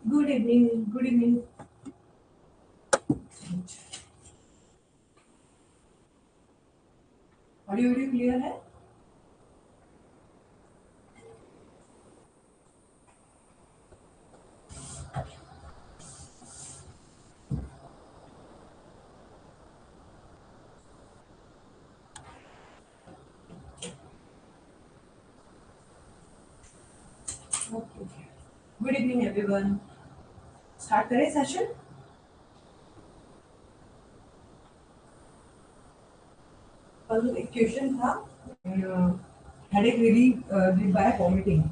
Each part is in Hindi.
Good evening, good evening. Audio video clear है? Okay. Good evening everyone. Start करें सेशन। कल एक क्वेश्चन था, हेडेक रिलीव बाय वॉमिटिंग।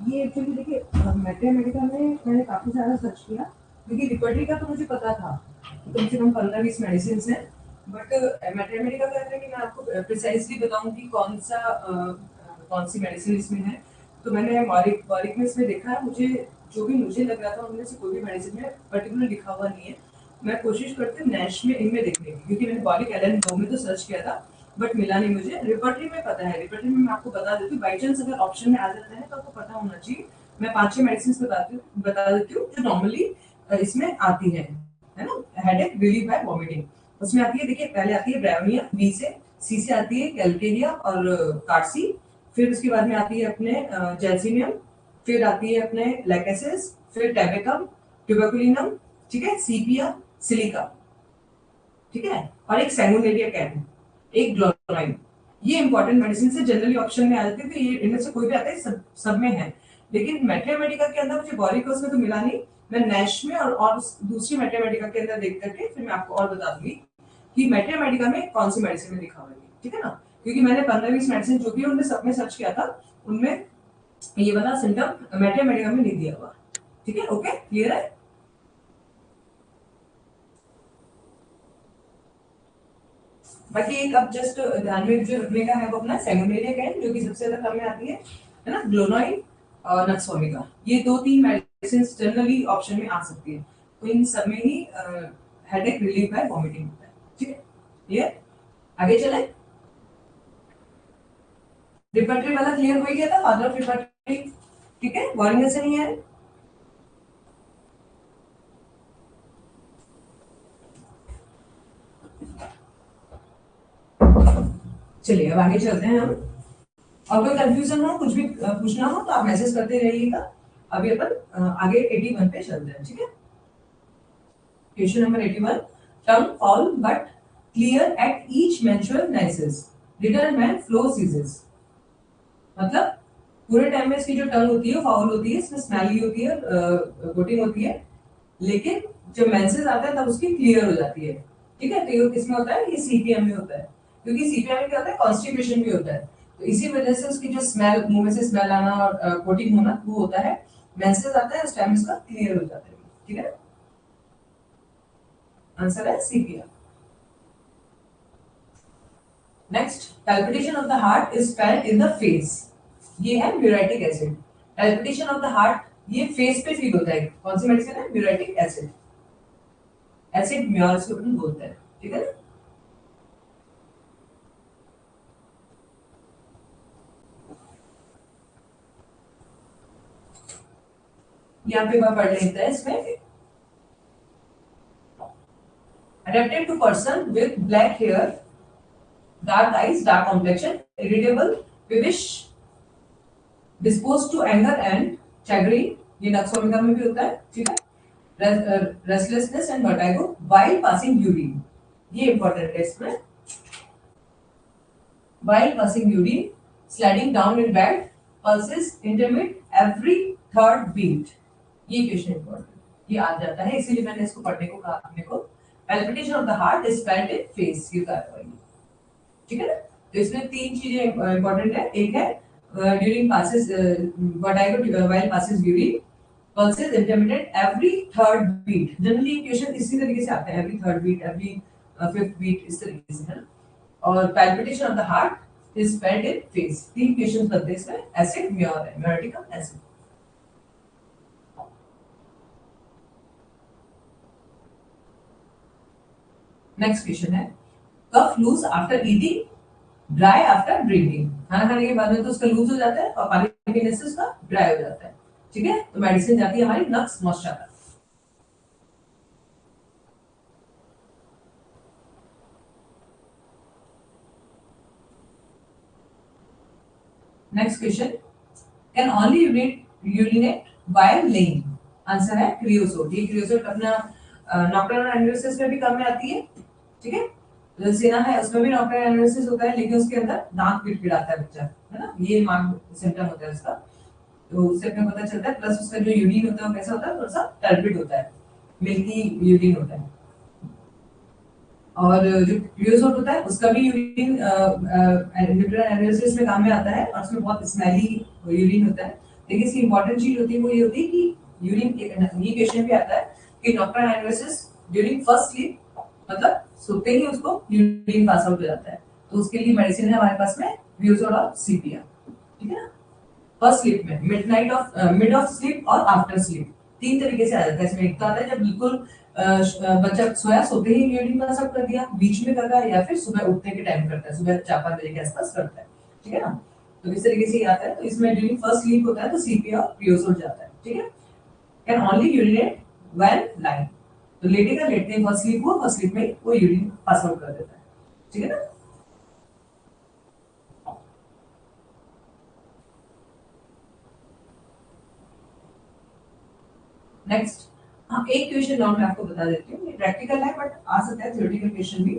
ये एक्चुअली देखिए, मैथमेटिका में मैंने काफी सारा सर्च किया क्योंकि रिकवरी का तो मुझे पता था कि कम से कम 15-20 मेडिसिन हैं। बट मैथमेटिका का है कि मैं आपको प्रिसाइजली बताऊं कि कौन सी मेडिसिन इसमें है। तो मैंने मॉरिक मॉरिक में इसमें देखा है, मुझे जो भी मुझे लग रहा था उनमें से कोई भी मेडिसिन में पर्टिकुलर लिखा हुआ नहीं है। मैं कोशिश करती हूँ नैश में इनमें देखने की, क्योंकि मैंने बॉरिक एलन 2 में तो सर्च किया था बट मिला नहीं मुझे। रिपर्टरी में पता है, रिपर्टरी में मैं आपको बता देती हूँ, बाई चांस अगर ऑप्शन में आ जाता है तो आपको पता होना चाहिए। मैं 5-6 मेडिसिन बता देती हूँ जो नॉर्मली इसमें आती है ना। हेडेक रिलीफ बाय वॉमिटिंग उसमें आती है। देखिए, पहले आती है ब्रेवनिया बी से, सी से आती है कैल्केरिया और कार्सी। फिर उसके बाद में आती है अपने जैल्सिनियम। फिर आती है अपने लैकेसिस, फिर टेबेकम, ट्यूबरकुलिनम, ठीक है, सीपिया, सिलिका, ठीक है, और एक सैंगुनेरिया कैन, एक ग्लोराइन। ये इंपॉर्टेंट मेडिसिन से जनरली ऑप्शन में आ जाती है, तो ये इनमें से कोई भी आता है, सब में है। लेकिन मैथमेटिका के अंदर मुझे बॉरिकोस में तो मिला नहीं। मैं नैश में और दूसरी मैथमेटिका के अंदर देख करके फिर मैं आपको और बता दूंगी कि मैथमेटिका में कौन सी मेडिसिन में लिखा हुआ है, ठीक है ना। क्योंकि मैंने 15-20 मेडिसिन जो भी उनमें सब में सर्च किया था, उनमें ये वाला सिम्टम मैथमेटिका में नहीं दिया हुआ। ठीक है, ओके, क्लियर है। बाकी एक अब जस्ट ध्यान में जो रखने का है वो अपना सेगोनेरिया कैन, जो कि सबसे ज्यादा काम में आती है ना, ग्लोनोइन और नक्सोमिका। ये 2-3 मेडिसिन जनरली ऑप्शन में आ सकती है, तो इन सब में ही हेडेक रिलीफ है, वॉमिटिंग होता है। ठीक है, ये आगे चले। रिपर्टरी वाला क्लियर हो गया था, फादर ऑफ रिपर्टरी, ठीक है, बोरिंग से नहीं है। चलिए अब आगे चलते हैं हम। और कोई कंफ्यूजन हो, कुछ भी पूछना हो तो आप मैसेज करते रहिएगा। अभी अपन आगे 81 पे चलते हैं, ठीक है। Question number 81। Tongue foul but clear at each menstrual menses. Return when flow ceases. मतलब पूरे टाइम में इसकी जो टंग होती है फाउल होती है, इसमें स्मेली होती है, गोटिंग होती है, लेकिन जब मेंसेस आता है तब उसकी क्लियर हो जाती है। ठीक है, तो ये किसमें होता है? ये सीपीएम में होता है, क्योंकि सीपीएम में क्या होता है, कॉन्स्टिपेशन भी होता है। तो इसी वजह से उसकी जो स्मेल, मुंह में से स्मेल आना और कोटिंग होना वो होता है। मेंसेस आता है उस टाइम इसका क्लियर हो जाता है। ठीक है, आंसर है CPM. Next, palpitation of the heart is felt in the face. ये है muriatic acid. Palpitation of the heart ये फेस पे फील होता है। कौन सी मेडिसिन है? Muriatic acid. एसिड म्योर इसको अपन बोलते हैं, ठीक है ना। यहाँ पे मैं पढ़ लेते हैं इसमें। Adapted to person with black hair, dark eyes, dark complexion, irritable, vicious, disposed to anger and chagrin, ये नक्सोमिका में भी होता है, ठीक है। Restlessness and vertigo while passing urine, ये इंपॉर्टेंट है इसमें। While passing urine, sliding down in bed, pulses intermit every third beat. ये क्वेश्चन इंपॉर्टेंट, ये आ जाता है, इसीलिए मैंने इसको पढ़ने को कहा अपने को। Palpitation of the heart is felt in face, ये कार्रवाई, ठीक है ना। तो इसमें 3 चीजें इंपॉर्टेंट है। एक है during passes vertigo while passes urine, pulses intermittent every third beat। Generally question इसी तरीके से आते हैं, every third beat, every fifth beat, इस तरीके से, है ना। और palpitation of the heart is felt in face. 3 question बनते हैं इसमें। एसिड म्योर है, म्योरेटिक एसिड। नेक्स्ट क्वेश्चन है, cough loose after eating, dry after drinking. खाना खाने के बाद में तो उसका लूज हो जाता है और पानी पीने से उसका ड्राई हो जाता है, ठीक है, तो मेडिसिन जाती है हमारी nux moschata. Next question, can only urinate while lying? Answer है क्रियोसोट। ये क्रियोसोट अपना नॉक्टर्नल एनालिसिस में भी काम में आती है, ठीक है। जो सेना है उसमें भी नॉक्टर्नल एनालिसिस होता है, लेकिन उसके अंदर दांत पिड़पिड़ाता है बच्चा, है ना, ये मार्क सिम्टम होता है उसका। तो उससे अपने पता चलता है, प्लस उसका जो यूरिन होता है वो कैसा होता है, थोड़ा सा टर्बिड होता है, मिल्की यूरिन होता है। और जो क्रियोसोट होता है उसका भी यूरिन न्यूक्लियर एनालिसिस में काम में आता है, और उसमें बहुत स्मेली यूरिन होता है। लेकिन इसकी इंपॉर्टेंट चीज होती है वो ये होती है कि यूरिन, ये क्वेश्चन भी आता है कि nocturnal analysis during first sleep, मतलब सोते ही उसको यूरिन पास आउट हो जाता है, तो उसके लिए मेडिसिन है हमारे पास में व्यूजोड और सीपिया, ठीक है ना। फर्स्ट स्लीप में, मिड ऑफ स्लीप और आफ्टर स्लीप, तीन तरीके से आ जाता है इसमें। एक तो आता है जब बिल्कुल बच्चा सोया, सोते ही यूरिन पास आउट कर दिया, बीच में कर रहा है, या फिर सुबह उठने के टाइम करता है, सुबह 4-5 बजे के आसपास करता है, ठीक है ना। तो इस तरीके से ये आता है। तो इसमें ड्यूरिंग फर्स्ट स्लीप होता है तो सीपीआ और क्रियोसोट जाता है, ठीक है। Can only urinate when lying, तो लेटेगा, लेटते ही फर्स्ट स्लीप हुआ, फर्स्ट स्लीप में वो यूरिन पास आउट कर देता है, ठीक है ना। नेक्स्ट, हाँ एक क्वेश्चन और मैं आपको बता देती हूँ, ये प्रैक्टिकल है बट आ सकता है थ्योरेटिकल क्वेश्चन भी।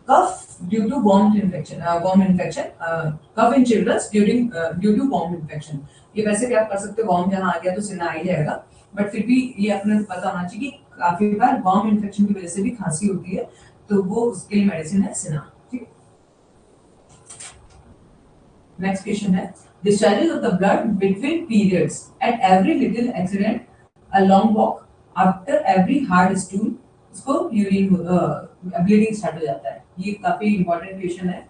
Cough due to worm infection, cough in childrens due to worm infection. ये वैसे भी आप कर सकते हो, वॉर्म जहाँ आ गया तो सिना आ ही जाएगा, बट फिर भी ये अपने पता होना चाहिए कि काफी बार वॉर्म इन्फेक्शन की वजह से भी खांसी होती है, तो वो उसके लिए मेडिसिन है सिना, ठीक है। नेक्स्ट क्वेश्चन है, discharges of the blood between periods at every little accident, a long walk, after every hard stool, उसको यूरिन ब्लीडिंग स्टार्ट हो जाता है। ये काफी इंपॉर्टेंट क्वेश्चन है।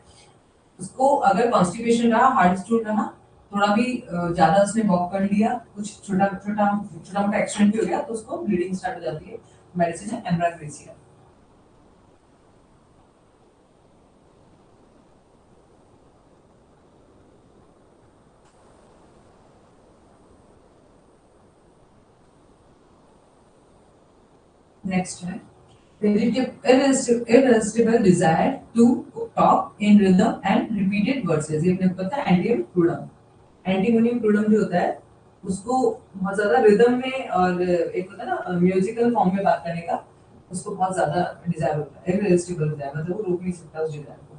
उसको अगर कॉन्स्टिपेशन रहा, हार्ड स्टूल रहा, थोड़ा भी ज्यादा उसने वॉक कर लिया, कुछ छोटा छोटा छोटा मोटा एक्सीडेंट भी हो गया, तो उसको ब्लीडिंग स्टार्ट हो जाती है। मेडिसिन है एम्ब्राग्रेसिया। नेक्स्ट है, irresistible desire to talk in rhythm and repeated verses, ये अपने को पता है एंटियम क्रूडम। एंटीमोनियम क्रूडम जो होता है उसको बहुत ज्यादा रिदम में, और एक होता है ना म्यूजिकल फॉर्म में बात करने का, उसको बहुत ज्यादा डिजायर होता है, irresistible डिजायर, मतलब वो रोक नहीं सकता उस डिजायर को।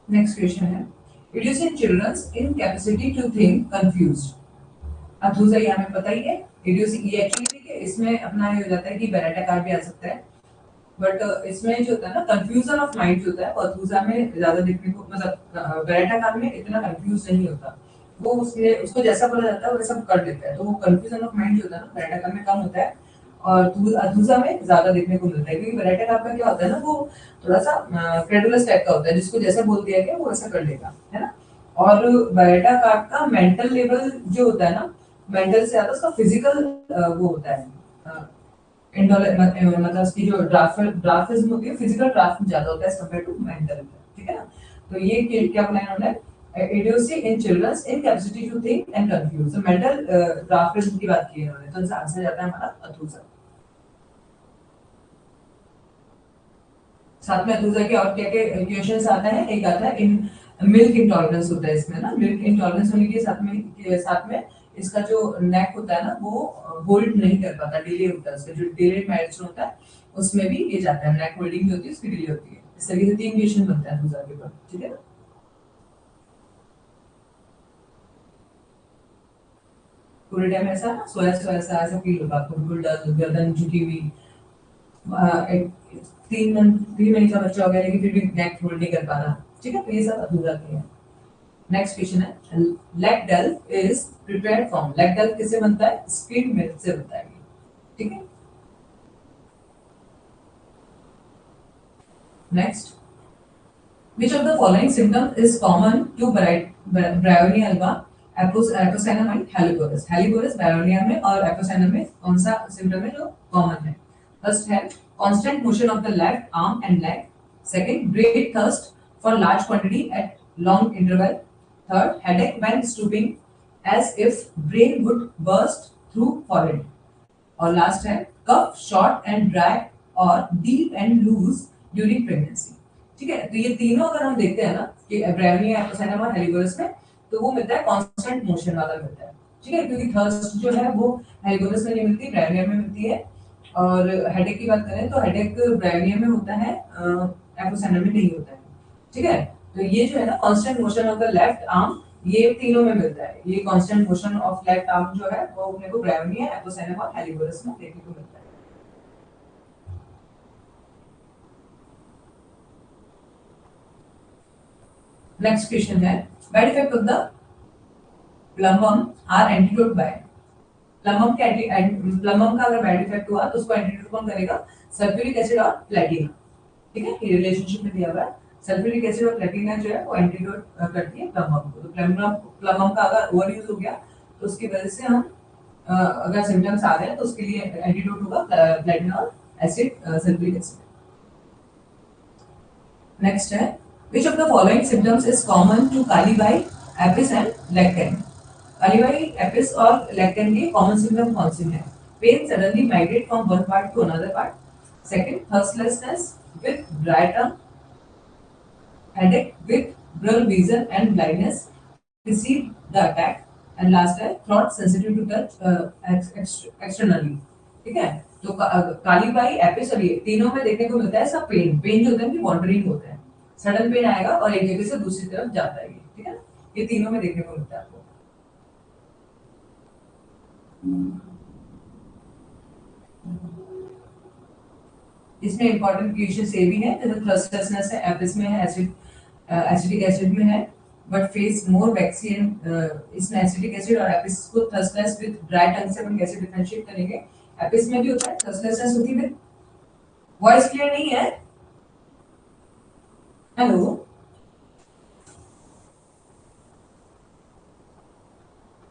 नेक्स्ट क्वेश्चन है, it is in children's incapacity to think confused. अब दूसरा ये हमें पता ही है, इडियोसी, ये एक्चुअली देखिए इसमें अपना ये हो जाता है कि बेरेटा कार्ड भी आ सकता है, बट इसमें जो होता है ना कंफ्यूजन ऑफ माइंड जो होता है, पर्थूजा में ज्यादा देखने को, मतलब बेरेटा कार्ड में इतना कंफ्यूज नहीं होता, वो उसके उसको जैसा बोला जाता है वैसा कर देता है, तो वो कंफ्यूजन ऑफ माइंड जो होता है ना बेरेटा कार्ड में कम होता है, और अधूजा में ज्यादा देखने को मिलता है, क्योंकि बेरेटा कार्ड का क्या होता है ना, वो थोड़ा सा क्रेडुलस टाइप का होता है, जिसको जैसा बोल दिया गया वो वैसा कर लेगा, है ना। और बेरेटा कार्ड का मेंटल लेवल जो होता है ना, मेंटल से ज्यादा उसका फिजिकल वो होता है, मतलब उसकी जो ड्राफ्टिज्म होती है, फिजिकल ड्राफ्ट ज्यादा होता है एज कंपेयर टू मेंटल, ठीक है ना। तो ये क्या बनाया उन्होंने, idiocy in children's incapacity to think and confuse, तो मेंटल ड्राफ्टिज्म की बात की है उन्होंने, तो इसका आंसर जाता है हमारा अथूजा। साथ में अथूजा के और क्या क्या क्वेश्चंस आता है, एक आता है इन मिल्क इंटॉलरेंस होता है इसमें ना, मिल्क इंटॉलरेंस होने के साथ में इसका जो नेक होता है ना वो होल्ड नहीं कर पाता, डिले होता है उसका, जो डिलेड मैरिज होता है उसमें भी ये जाता है, नेक होल्डिंग जो होती है उसकी डिले होती है। इस तरीके से तीन क्वेश्चन बनता है अथूजा के ऊपर, ठीक है ना। पूरे टाइम ऐसा ना सोया सोया ऐसा फील होगा आपको, बिल्कुल डल, गर्दन झुकी हुई, एक 3 महीने का बच्चा हो गया लेकिन फिर भी नेक होल्ड नहीं कर पा रहा, ठीक है, तो ये सब अधूरा के हैं। नेक्स्ट क्वेश्चन है, lac delph is prepared from, lac delph किससे बनता है? स्पीड मिल्क से बनता है, ठीक है। Next, which of the following symptom is common to Bryonia Apocynon and Heliborus? Heliborus Bryonia में और Apocynon में कौन सा symptom है जो common है? First है constant motion of the left arm and leg. Second, great thirst for large quantity at long interval. Third, headache when stooping as if brain would burst through forehead. और लास्ट है कफ शॉर्ट एंड ड्राई और deep and loose during pregnancy, ठीक है। तो ये तीनों अगर हम देखते हैं ना कि ब्रायोनिया एपोसाइनम और हेलिगोरस में, तो वो मिलता है कांस्टेंट मोशन वाला मिलता है, ठीक है, क्योंकि थर्स्ट जो है वो हेलिगोरस में नहीं मिलती, ब्रायोनिया में मिलती है। और हेडेक की बात करें तो हेडेक ब्रायोनिया में होता है, एपोसाइनम में नहीं होता है, ठीक है। तो ये जो है ना constant motion of the left arm, ये तीनों में मिलता है। ये constant motion of left arm जो है वो अपने को ब्रायोनिया एपोसाइनम और हेलिगोरस में देखने को मिलता है। नेक्स्ट क्वेश्चन है, bad effect of the plumbum are antidote by, plumbum का अगर बैड इफेक्ट हुआ तो उसको एंटीडोट कौन करेगा? सल्फ्यूरिक एसिड और प्लेटिना, ठीक है, ये रिलेशनशिप में दिया हुआ है। सल्फ्यूरिक एसिड और प्लेटिना जो है वो एंटीडोट करती है प्लम्बम को। तो प्लम्बम का अगर ओवर यूज हो गया तो उसकी वजह से हम अगर सिम्टम्स आ रहे हैं तो उसके लिए एंटीडोट होगा प्लेटिना और एसिड, सल्फ्यूरिक एसिड। नेक्स्ट है, which of the following symptoms is common to kali bi, apis and लेक्केन? काली बाई, एपिस और लेक्केन के कॉमन सिम्टम कौन से हैं? Pain suddenly migrate from one part to another part, second thirstlessness with dry tongue, headache with blurred vision and blindness precede the attack, and last है throat sensitive to touch externally, ठीक है। तो काली बाई, एपिस और ये तीनों में देखने को मिलता है सब पेन जो होता है कि वॉन्डरिंग होता है, सडन पेन आएगा और एक जगह से दूसरी तरफ जाता है, ठीक है, ये तीनों में देखने को मिलता है आपको। इसमें इंपॉर्टेंट क्वेश्चंस ये भी है, जैसे थर्स्टलेसनेस है, एपिस में है, एसिडिक एसिड में है, बट फेस मोर वैक्सीन, इसमें एसिडिक एसिड और एपिस को थर्स्टलेस विद ड्राई टंग से हम कैसे डिफरेंशिएट करेंगे? एपिस में भी होता है थर्स्टलेसनेस होती है। वॉइस क्लियर नहीं है? हेलो,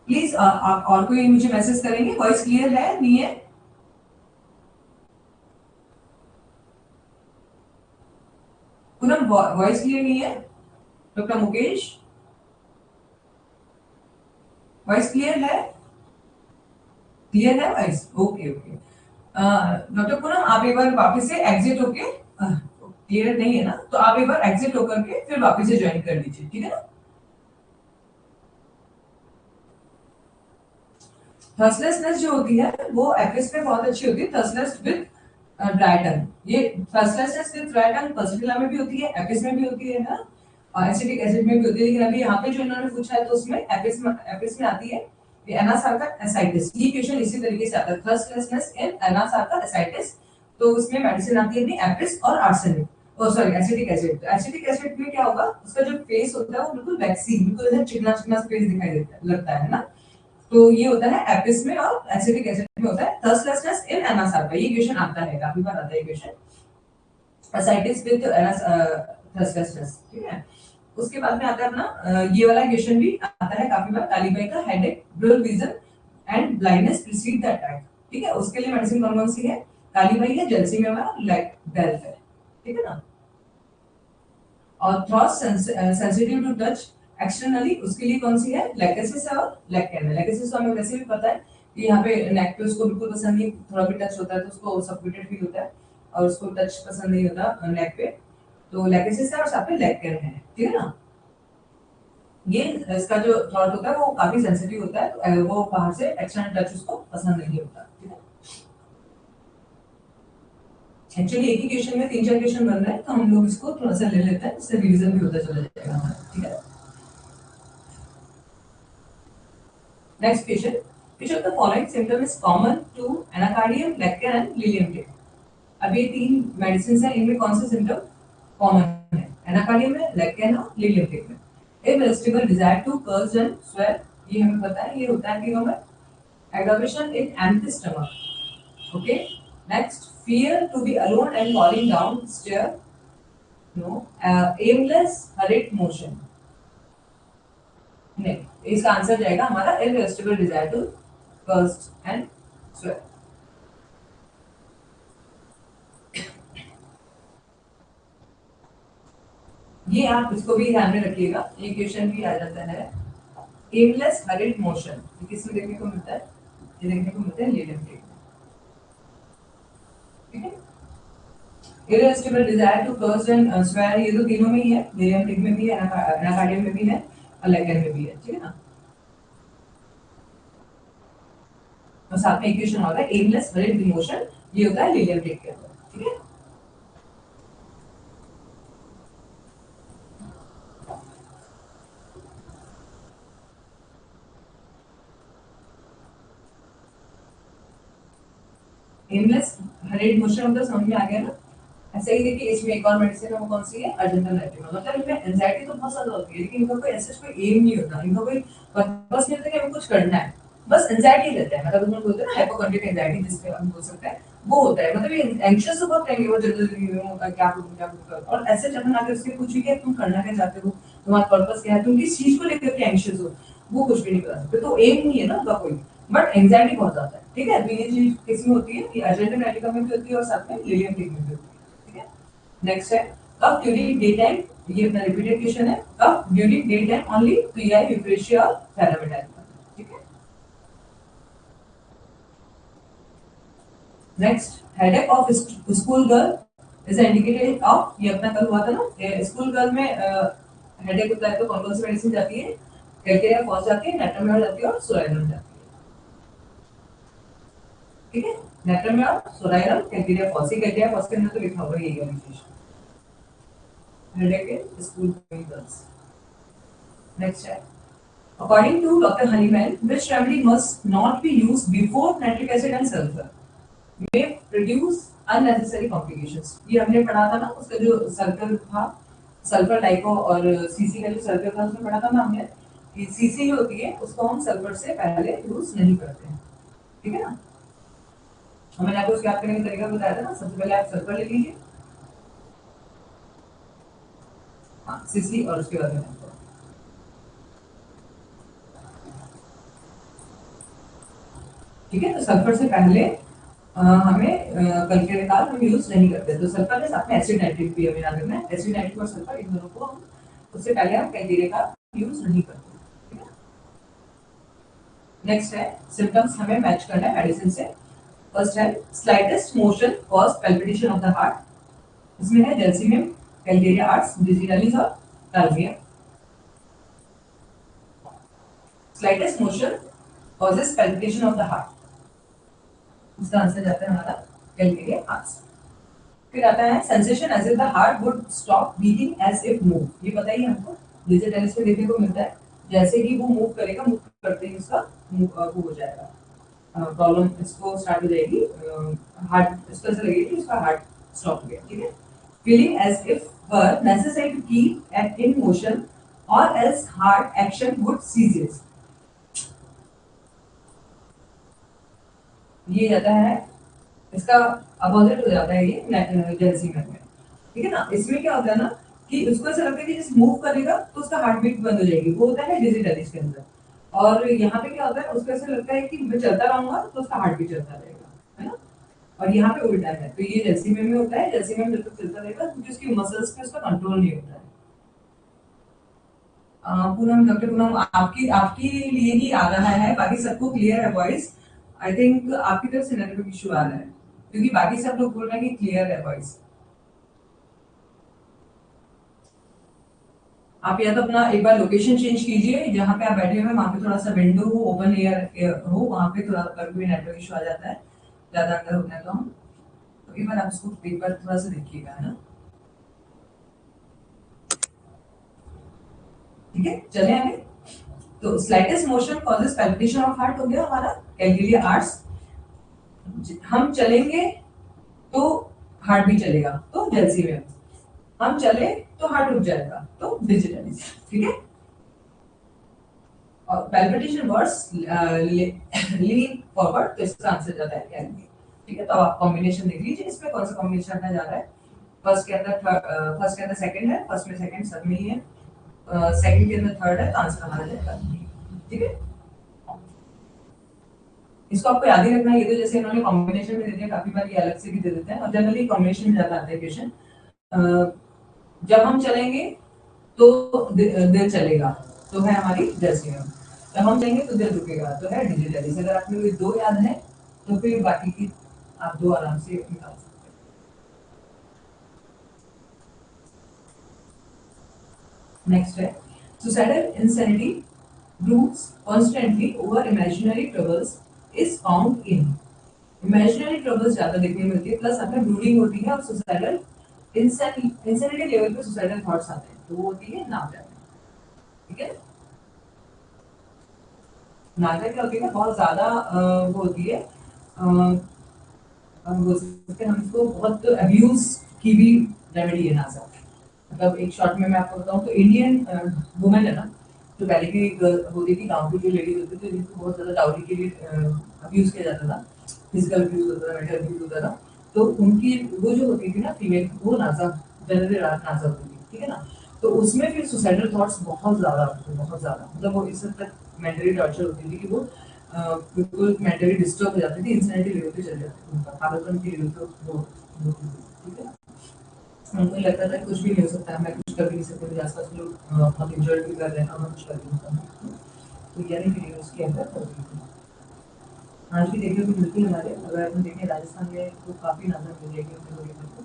प्लीज आप और कोई मुझे मैसेज करेंगे, वॉइस क्लियर है नहीं है? पूनम वॉइस क्लियर नहीं है? डॉक्टर मुकेश वॉइस क्लियर है? क्लियर है voice? Okay okay. Doctor Poonam आप एक बार वापस से एग्जिट होके, क्लियर नहीं है ना, तो आप एक बार एग्जिट होकर के फिर वापस से ज्वाइन कर लीजिए, ठीक है ना। थर्स्टलेसनेस जो होती है वो एपिस में बहुत अच्छी होती है, थर्स्टलेस विद ड्राई टंग, ये थर्स्टलेसनेस विद ड्राई टंग पर्सिकुला में भी होती है, एपिस में भी होती है ना, और एसिडिक एसिड में भी होती है। लेकिन अभी यहाँ पे जो इन्होंने पूछा है तो उसमें एपिस में आती है एनासार्का एसाइटिस, ये क्वेश्चन इसी तरीके से आता है, थर्स्टलेसनेस इन एनासार्का एसाइटिस, तो उसमें मेडिसिन आती है अपनी एपिस और आर्सेनिक, ओ सॉरी एसिडिक एसिड। तो एसिडिक एसिड में क्या होगा, उसका जो फेस होता है वो बिल्कुल वैक्सी, बिल्कुल ऐसा चिकना चिकना फेस दिखाई देता है, लगता है ना। तो ये होता है एपिस में और एसिडिक एसिड में होता है थर्स्टलेसनेस इन एनासार्का, ये क्वेश्चन आता है, काफी बार आता है क्वेश्चन, एसाइटिस विद थर्स्टलेसनेस, ठीक है। उसके बाद में आता है अपना ये वाला क्वेश्चन भी आता है काफी बार, काली बाई का headache, blur vision and blindness preceded the attack, ठीक है। उसके लिए मेडिसिन कौन कौन सी है? काली बाई है, जलसीमिया है, लैक डेल्फ है, ठीक है ना। और throat sensitive to touch externally, उसके लिए कौन सी है? लैकेसिस और लेक्केन है। लैकेसिस तो हमें वैसे भी पता है कि यहाँ पे नेक पे उसको बिल्कुल पसंद नहीं, थोड़ा भी टच होता है तो उसको सफोकेटेड फील होता है और उसको टच पसंद नहीं होता नेक पे, तो लैकेसिस है और साथ में लेक्केन है, ठीक है ना। ये इसका जो थ्रॉट होता है वो काफी सेंसिटिव होता है, तो वो बाहर से एक्सटर्नल टच उसको पसंद नहीं होता, ठीक है। एक्चुअली एक ही क्वेश्चन में 3-4 क्वेश्चन बन रहे हैं, तो हम लोग इसको थोड़ा सा ले लेते हैं, इससे रिवीजन भी होता चला जाएगा हमारा, ठीक है। Next question, which of the following symptom is common to anacardium, lectin and lilium tick? अब ये तीन मेडिसिन हैं, इनमें कौन से सिम्टम कॉमन है? एनाकार्डियम में, लेक्केन और लिलियम टिक में। Irresistible desire to curse and swear, ये हमें पता है, ये होता है तीनों में। Aggravation in empty stomach, okay. Next, fear to be alone and falling down stair, no. Aimless hurried motion, नहीं, इसका आंसर जाएगा हमारा irresistible desire to curse and swear. ये आप इसको भी ध्यान में रखिएगा, ये क्वेश्चन भी आ जाता है। एमलेस हरिड मोशन, ये किसमें देखने को मिलता है? ये देखने को मिलता है लिलियम टेक में, ठीक है। Irresistible desire to curse and swear, ये तो तीनों में ही है, लिलियम टेक में भी है, एनाकार्डियम में भी है और लेगन में भी है, ठीक है ना। और साथ में इक्वेशन होता है एमलेस हरिड मोशन, ये होता है लिलियम टेक के अंदर, ठीक है। एमलेस हरिड मोशन मतलब समझ में आ गया ना। ऐसे ही देखिए, इसमें एक और मेडिसिन है, वो कौन सी है? अर्जेंटम लैक्टिमा। मतलब इनमें एंजाइटी तो बहुत ज्यादा होती है, लेकिन इनका कोई ऐसा कोई एम नहीं होता, इनका कोई पर्पस नहीं होता कि हमें कुछ करना है, बस एंजाइटी रहता है। मतलब उसमें बोलते हैं ना हाइपोकॉन्ड्रिक एंजाइटी, जिससे हम बोल सकते हैं, वो होता है। मतलब ये एंग्शियस तो बहुत रहेंगे वो, जनरली क्या करूं क्या करूं, और ऐसे जब हम आकर उससे पूछिए कि तुम करना क्या चाहते हो, तुम्हारा पर्पस क्या है, तुम किस चीज को लेकर के एंग्शियस हो, वो कुछ भी नहीं बता सकते। तो एम नहीं है ना उनका कोई, बट एंजाइटी बहुत ज्यादा है, ठीक है। तो ये चीज किसमें होती है? ये अर्जेंटम लैक्टिमा में भी होती है और साथ में लिलियम टेक में भी होती है, ठीक है। नेक्स्ट है कब ड्यूरिंग डे टाइम, ये अपना रिपीटेड क्वेश्चन है, कब during day time only pi Euphrasia और थैलामिडाइन, ठीक है। Next, headache of school girl is indicated of, ये अपना कल हुआ था ना, स्कूल गर्ल में हेडेक होता है तो कौन कौन सी मेडिसिन जाती है? कैल्केरिया फॉस जाती है, नेट्रामेल जाती है और सोराइलम जाती है, ठीक है। नेट्रामेल, सोराइलम, कैल्केरिया फॉस, कैल्केरिया फॉस के अंदर तो लिखा हुआ है ये विशेष headache in school girls. Next है, according to Dr. Honeyman, which remedy must not be used before nitric acid and sulfur may produce unnecessary complications? ये हमने पढ़ा था ना, उसका जो सर्कल था, सल्फर टाइको और सीसी का जो सर्कल था, उसमें पढ़ा था ना हमने कि सीसी जो होती है उसको हम सल्फर से पहले यूज नहीं करते हैं, ठीक है ना। मैंने आपको उसके याद करने का तरीका बताया था ना, सबसे पहले आप सल्फर ले लीजिए, हाँ सीसी, और उसके बाद में ठीक है। तो सल्फर से पहले हमें कल्चर का हम यूज नहीं करते, तो सल्फर के साथ में एसिड नाइट्रिक भी हमें याद रखना है। एसिड नाइट्रिक और सल्फर इन दोनों को हम उससे पहले हम कैल्केरिया का यूज नहीं करते, ठीक है। नेक्स्ट है, सिम्टम्स हमें मैच करना है मेडिसिन से। फर्स्ट है slightest motion cause palpitation of the heart, इसमें है जेल्सिमियम, कैल्केरिया आर्ट्स, डिजिटालिस और डाल्मिया। Slightest motion causes palpitation of the heart, इसका आंसर जाता है हमारा कैल्केरिया आर्ट्स। फिर आता है sensation as if the heart would stop beating as if move, ये पता ही हमको डिजिटलिस में देखने को मिलता है, जैसे ही वो मूव करेगा, मूव करते ही उसका वो हो जाएगा, प्रॉब्लम इसको स्टार्ट हो जाएगी, हार्ट इस तरह से लगेगी कि उसका हार्ट स्टॉप हो गया, ठीक है। Feeling as if were necessary to keep it in motion or else heart action would cease, ये जाता है, इसका अपोजिट हो जाता है ये जेल्सिमियम में, ठीक है ना। इसमें क्या होता है ना कि उसको ऐसा लगता है कि जैसे मूव करेगा तो उसका हार्ट बीट बंद हो जाएगी, वो होता है डिजिटलिस के अंदर। और यहाँ पे क्या होता है, उसको ऐसा लगता है कि मैं चलता रहूंगा तो उसका हार्ट बीट चलता रहेगा, है ना। और यहाँ पे उल्टा है, तो ये जेल्सिमियम में होता है, जेल्सिमियम जब तक चलता रहेगा क्योंकि उसकी मसल्स पे उसका कंट्रोल नहीं होता है। पूनम, डॉक्टर पूनम, आपकी आपके लिए ही आ रहा है, बाकी सबको क्लियर है वॉइस। आई थिंक आपकी तरफ से नेटवर्क इशू आ रहा है, क्योंकि बाकी सब लोग बोल रहे हैं कि क्लियर है वॉइस। आप या तो अपना एक बार लोकेशन चेंज कीजिए, जहाँ पे आप बैठे हुए हैं वहाँ पे थोड़ा सा विंडो हो, ओपन एयर हो, वहाँ पे थोड़ा कभी भी नेटवर्क इशू आ जाता है, ज्यादा अंदर होता है तो एक बार आप उसको एक बार थोड़ा सा देखिएगा, है ना। ठीक है, चले आगे। तो slightest motion causes palpitation of heart हो गया हमारा कैल्केरिया आर्ट्स। हम चलेंगे तो हार्ट भी चलेगा, तो जेल्सिमियम। हम चले तो हार्ट रुक जाएगा, तो डिजिटलिस, ठीक है। पैल्पिटेशन वर्ड्स लीन फॉरवर्ड, तो इसका आंसर जाता है कैलरी। ठीक है, तो आप कॉम्बिनेशन देख लीजिए इसमें कौन सा कॉम्बिनेशन में जा रहा है। फर्स्ट के अंदर सेकंड है, फर्स्ट में सेकंड सब में ही है, सेकंड के अंदर थर्ड है, तो आंसर हमारा जाएगा। ठीक है, इसको आपको याद ही रखना है। ये तो जैसे इन्होंने कॉम्बिनेशन में दे दिया, काफी बार ये अलग से भी दे देते हैं, और जनरली कॉम्बिनेशन में ज्यादा आता है क्वेश्चन। जब हम चलेंगे तो दिल चलेगा, तो है हमारी जर्सियम। जब हम चलेंगे तो दिल रुकेगा, तो है डिजिटलिस। अगर आपने ये दो याद है तो फिर बाकी की आप दो आराम से निकाल सकते हैं। नेक्स्ट है suicidal insanity broods constantly over imaginary troubles is found in। imaginary troubles ज्यादा देखने को मिलती है, प्लस आपने ब्रूडिंग होती है, और सुसाइडल इंसेनिटी लेवल पे सुसाइडल थॉट्स आते हैं, तो वो होती है नागा। ठीक है, नागा क्या होती है ना, बहुत ज्यादा वो होती है, बोल सकते हैं हम इसको, बहुत अब्यूज की भी रेमेडी है नासा। मतलब एक शॉर्ट में मैं आपको बताऊं तो इंडियन वुमेन है ना, जो पहले की होती थी, गांव की जो लेडीज होती थी, जिनको बहुत ज्यादा डाउरी के लिए अब्यूज किया जाता था, फिजिकल अब्यूज होता था, मेंटल अब्यूज होता था, तो उनकी वो जो होती थी ना फीमेल, वो नासा, जनरली नासा होती थी। ठीक है ना, तो उसमें फिर सुसाइडल थॉट्स बहुत ज्यादा होते थे, बहुत ज्यादा, मतलब वो इस हद तक मेंटली टॉर्चर होती थी कि वो बिल्कुल मेंटली डिस्टर्ब हो जाती थी, इंसैनिटी लेवल पे चले जाती थी, उनका पागलपन की लेवल पे वो ठीक है। उनको लगता था कुछ भी नहीं हो सकता है, मैं कुछ कर भी नहीं सकती, मेरे आसपास लोग बहुत इंजॉय भी कर रहे हैं और मैं कुछ कर भी नहीं सकता। तो यानी कि उसके अंदर होती थी। आज भी देखने को मिलती है हमारे, अगर अपन देखें राजस्थान में तो काफी नजर मिल जाएगी उनको।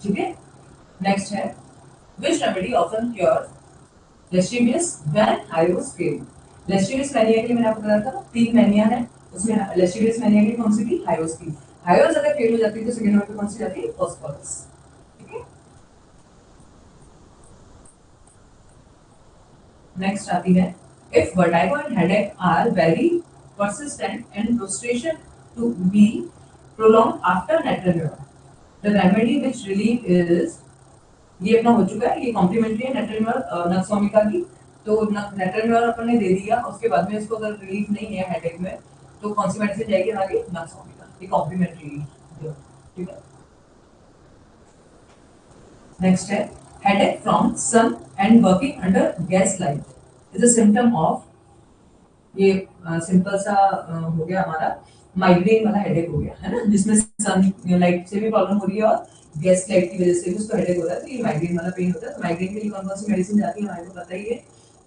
ठीक है, नेक्स्ट है विच रेमेडी ऑफन क्योर लेस्टिमियस व्हेन हाइरोस फेल। लेस्टिमियस मैनिया के लिए मैंने आपको बताया था, तीन मैनिया है, उसमें लेस्टिमियस मैनिया की कौन सी थी, हाइरोस की। हाइरोस अगर फेल हो जाती है तो सेकंड नंबर पे कौन सी जाती है, फॉस्फोरस। ठीक है, नेक्स्ट आती है if vertigo and headache are very persistent and frustration to be prolonged after natriuretic, the remedy which relief is। ये अपना हो चुका है, ये कॉम्प्लीमेंट्री है नेट्रेनमर नक्सोमिका की। तो नेट्रेनमर अपन ने दे दिया, उसके बाद में इसको अगर रिलीफ नहीं है हेडेक में, तो कौन सी मेडिसिन जाएगी हमारी, नक्सोमिका, ये कॉम्प्लीमेंट्री। ठीक है, नेक्स्ट है headache from sun and working under gas light is a symptom of. ये सिंपल सा हो गया हमारा माइग्रेन वाला हेडेक हो गया है ना, जिसमें सन लाइट से भी प्रॉब्लम हो रही है और गैस लाइट की वजह से भी उसको हेडेक हो रहा है, तो ये माइग्रेन वाला पेन होता है। तो माइग्रेन के लिए कौन कौन सी मेडिसिन जाती है हमारे को पता ही है,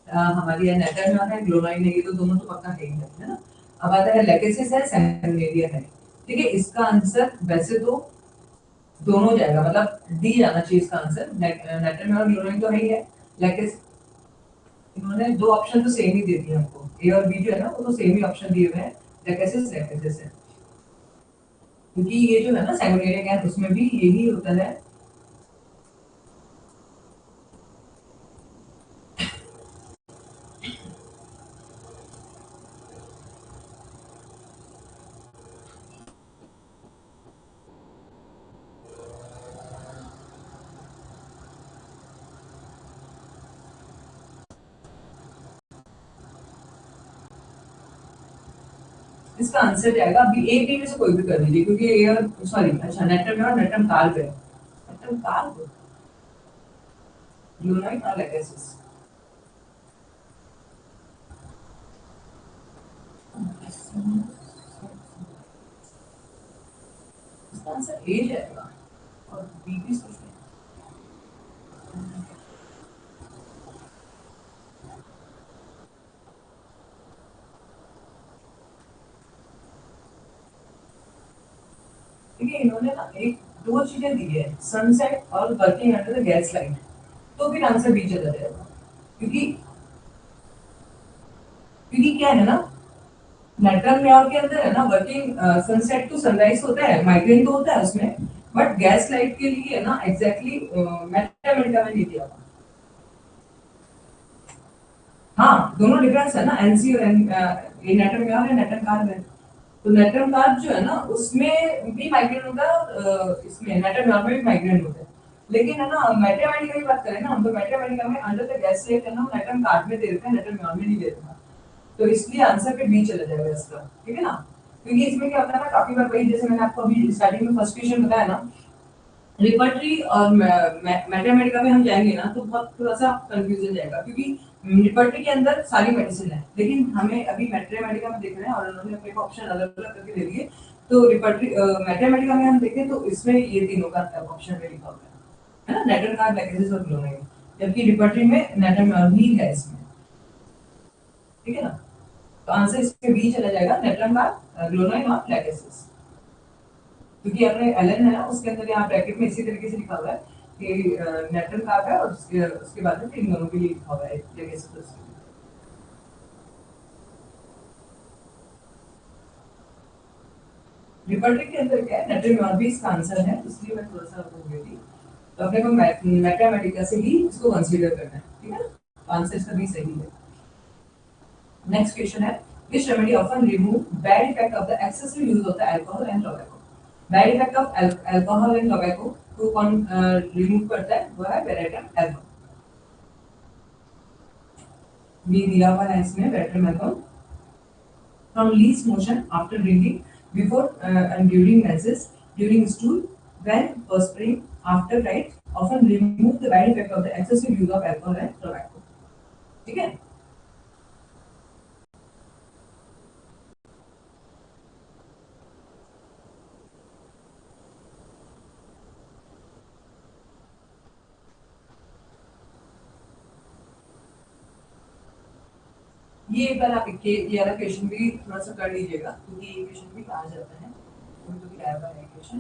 हमारी है नेटरनॉल है, ग्लोनाइन है, ये तो दोनों तो पक्का है ना। अब आता है लेकेसिस है, सैनिवेरिया है। ठीक है, इसका आंसर वैसे तो दोनों जाएगा, मतलब डी जाना चाहिए इसका आंसर। नेटरनॉल ग्लोनाइन तो है ही है, लेकिन इन्होंने दो ऑप्शन तो सेम ही दे दिए हमको, ए और बी जो है ना, वो तो सेम ही ऑप्शन दिए हुए हैं, लेकेसिस है। क्योंकि ये जो है ना सैंगोनेरिया गैस, उसमें भी यही होता है। इसका आंसर जाएगा अभी एक बी में से कोई भी कर दीजिए, क्योंकि ए और सॉरी, अच्छा नेट्रम और नेट्रम कार्ब है, नेट्रम कार्ब यूनाइट और लेकेसिस। इसका आंसर ए जाएगा, और बी भी सोच रहे हैं। देखिए इन्होंने ना एक दो चीजें दी है, सनसेट और working under the gas light, तो फिर आंसर बी चला जाएगा। क्योंकि क्योंकि क्या है ना, नेटवर्क में और के अंदर है ना वर्किंग सनसेट टू सनराइज होता है, माइग्रेन तो होता है उसमें, बट गैस लाइट के लिए है ना एग्जैक्टली मैथमेटिका में नहीं दिया हुआ। हाँ, दोनों डिफरेंस है ना, एनसी और ये नेटवर्क में है, नेटवर्क कार्ब है। तो नेटवर्क कार्ब जो है ना, उसमें भी माइग्रेन होता है, और इसमें नेटवर्क में भी माइग्रेन होता है। लेकिन है ना मैट्रिया की बात करें ना हम, तो मैट्रिया में अंडर द गैस स्लेट है ना नेट्रम कार्ड में दे देते हैं, नेट्रम म्योन में नहीं देते हैं, तो इसलिए आंसर पे बी चला जाएगा इसका, ठीक है ना। क्योंकि इसमें क्या होता है ना, काफी बार वही जैसे मैंने आपको अभी स्टार्टिंग में फर्स्ट क्वेश्चन बताया ना, रिपर्टरी और मैथमेटिका में हम जाएंगे ना तो बहुत थोड़ा सा कंफ्यूजन जाएगा, क्योंकि रिपर्टरी के अंदर सारी मेडिसिन है, लेकिन हमें अभी मैथमेटिका में देख रहे हैं और उन्होंने अपने ऑप्शन अलग अलग करके दे दिए, तो रिपर्टरी मैथमेटिका में हम देखें तो इसमें ये तीनों का ऑप्शन में लिखा हुआ है ना, नेटल कार्ड लैकेसिस और ग्लोनाइन, जबकि रिपर्टरी में नेटल ही है इसमें, ठीक है ना। तो आंसर इसमें बी चला जाएगा, नेटल कार्ड ग्लोनाइन और लैकेसिस, क्योंकि अपने एलन है ना उसके अंदर यहाँ ब्रैकेट में इसी तरीके से लिखा हुआ है कि नेटल कार्ड है और उसके बाद में इन दोनों के लिए लिखा हुआ है लैकेसिस। रिपर्टरी के अंदर क्या है, नेटल म्योन भी इसका आंसर है, इसलिए मैं थोड़ा सा भूल गई थी, तो अपने को मैथमेटिका से ही इसको कंसीडर करना है, ठीक है। आंसर इसका भी सही है। नेक्स्ट क्वेश्चन है, which remedy often remove bad effect of the excessive use of the alcohol and tobacco? Bad effect of alcohol and tobacco को कौन रिमूव करता है, वो है बेरेटम एल्कोहल, ये दिया हुआ है इसमें बेरेटम alcohol from least motion after drinking, before and during menses, during stool, when perspiring, after diet, often remove the bad effect of the excessive use of alcohol and tobacco, ठीक है। ये एक बार आप ये वाला क्वेश्चन भी थोड़ा सा कर लीजिएगा, क्योंकि ये क्वेश्चन भी कहा जाता है, तो भी आया हुआ है क्वेश्चन,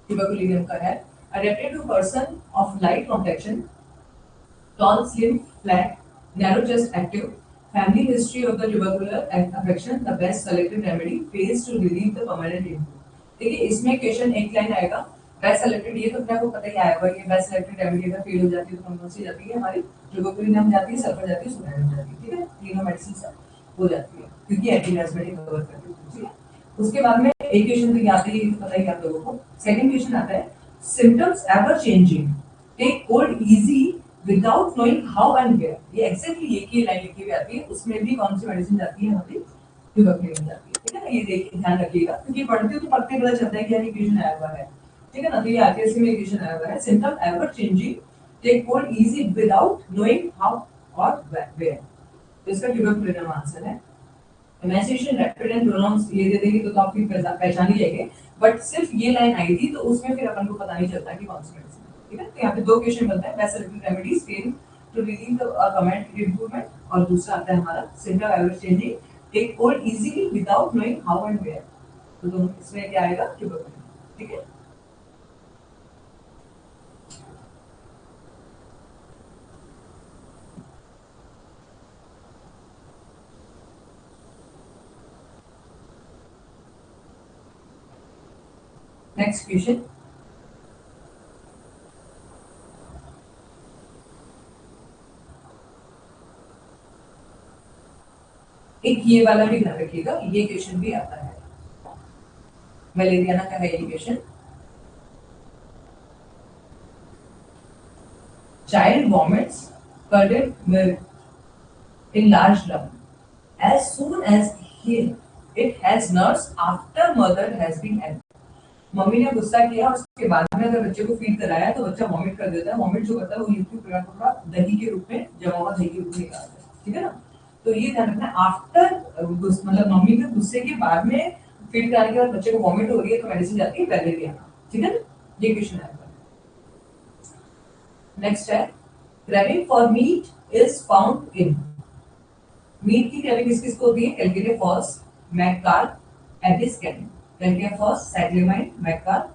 ट्यूबरकुलिनियम का है, adapted to person of light complexion, tall, slim, flat, narrow chest, active, family history of the tubercular affection, the best selected remedy fails to relieve the permanent injury। देखिए इसमें क्वेश्चन एक लाइन आएगा, बेस्ट सेलेक्टेड, ये तो अपने को पता ही आया होगा, ये बेस्ट सेलेक्टेड रेमेडी अगर फेल हो जाती है तो कौन सी जाती है, हमारी ट्यूबरकुलिनियम जाती है, सल्फर जाती है, सुडानिम जाती है, ठीक है, तीनों मेडिसिन सब हो जाती है क्योंकि एंटीनेस्मेटिक कवर करती है, ठीक है। उसके बाद में एक क्वेश्चन तो याद है, पता ही आप लोगों को। सेकंड क्वेश्चन आता है, symptoms ever changing, take cold easy without knowing how and where, ये एग्जैक्टली एक ही लाइन लिखी हुई आती है, उसमें भी कौन सी मेडिसिन जाती है, हमारी ट्यूबरकुलिनियम जाती है, ठीक है ना। ये देखिए ध्यान रखिएगा, क्योंकि पढ़ते हो तो पढ़ते पता चलता है कि यानी क्वेश्चन आया हुआ है, ठीक है ना। तो ये आरटीएससी में क्वेश्चन आया हुआ है, symptom ever changing, take cold easy without knowing how और वेयर, तो इसका ट्यूबरकुलिनियम आंसर है। एमेंसिएशन रैपिड एंड प्रोनाउंस ये दे देंगे तो आप फिर पहचान ही जाएंगे, बट सिर्फ ये लाइन आई थी तो उसमें फिर अपन को पता नहीं चलता कि कौन सी मेडिसिन है, ठीक है। तो यहाँ पे दो क्वेश्चन बनता है, best selected remedies fail to relieve the comment improvement, और दूसरा आता है हमारा symptom ever changing, take cold easily without knowing how and where, तो दोनों इसमें क्या आएगा, ट्यूबरकुलिनियम, ठीक है। नेक्स्ट क्वेश्चन, एक ये वाला भी ध्यान रखिएगा, ये क्वेश्चन भी आता है, मलेरिया का है ये question. Child vomits curdled milk in large lump as soon as it has nursed after mother has been empty। Mummy ने गुस्सा किया, उसके बाद में अगर बच्चे को फीड कराया तो बच्चा वॉमिट कर देता है, वॉमिट जो करता है वो लिक्विड टुकड़ा दही के रूप में जमा हुआ दही के रूप में निकालता है, ठीक है ना। तो ये ध्यान रखना, आफ्टर मतलब मम्मी के गुस्से के बाद में फीड कराने के बाद बच्चे को वॉमिट हो रही है तो मेडिसिन जाती है वैलेरिया, ठीक है ना। ये क्वेश्चन है। नेक्स्ट है, craving for meat is found in, meat की क्रेविंग किस किस को होती है, कैलकेरिया फॉस, मैककार्प, एबिस कैनिन, calcarea phos, cyclamen, mag carb,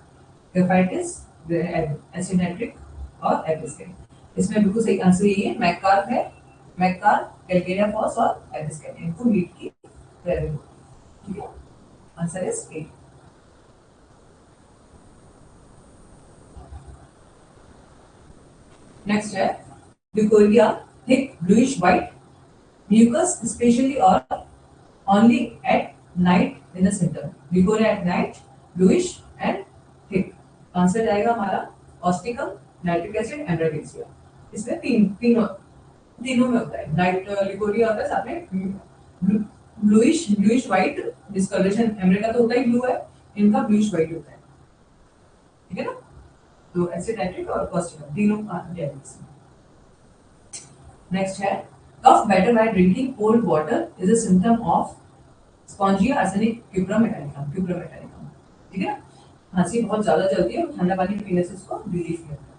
graphites, acid nitric और एबिस कैनिन। इसमें बिल्कुल सही आंसर यही है, मैककार्प है, मैककार्प, कैलकेरिया फॉस और एबिस कैनिन, इनको मीट की क्रेविंग, ठीक है। Answer is a. नेक्स्ट है, leucorrhoea, thick bluish white, mucus especially or only at night in the symptom, leukorrhea at night, bluish and thick, answer जाएगा हमारा ऑस्टिकम, नाइट्रिक एसिड, एंड्रोकेसिया। इसमें तीनों में होता है। लाइट लिकोरिया होता है, साथ में ब्लूइश व्हाइट डिस्कलरेशन। एमरे का तो होता ही ब्लू है, इनका ब्लूइश व्हाइट होता है, ठीक है ना। तो एसिड, नाइट्रिक और ऑस्टिकम तीनों का जैविक्स। नेक्स्ट है cough better by drinking cold water is a symptom of spongia arsenic cuprum metallicum, ठीक है। खांसी बहुत ज्यादा चलती है, ठंडा पानी पीने से इसको रिलीफ मिलता है।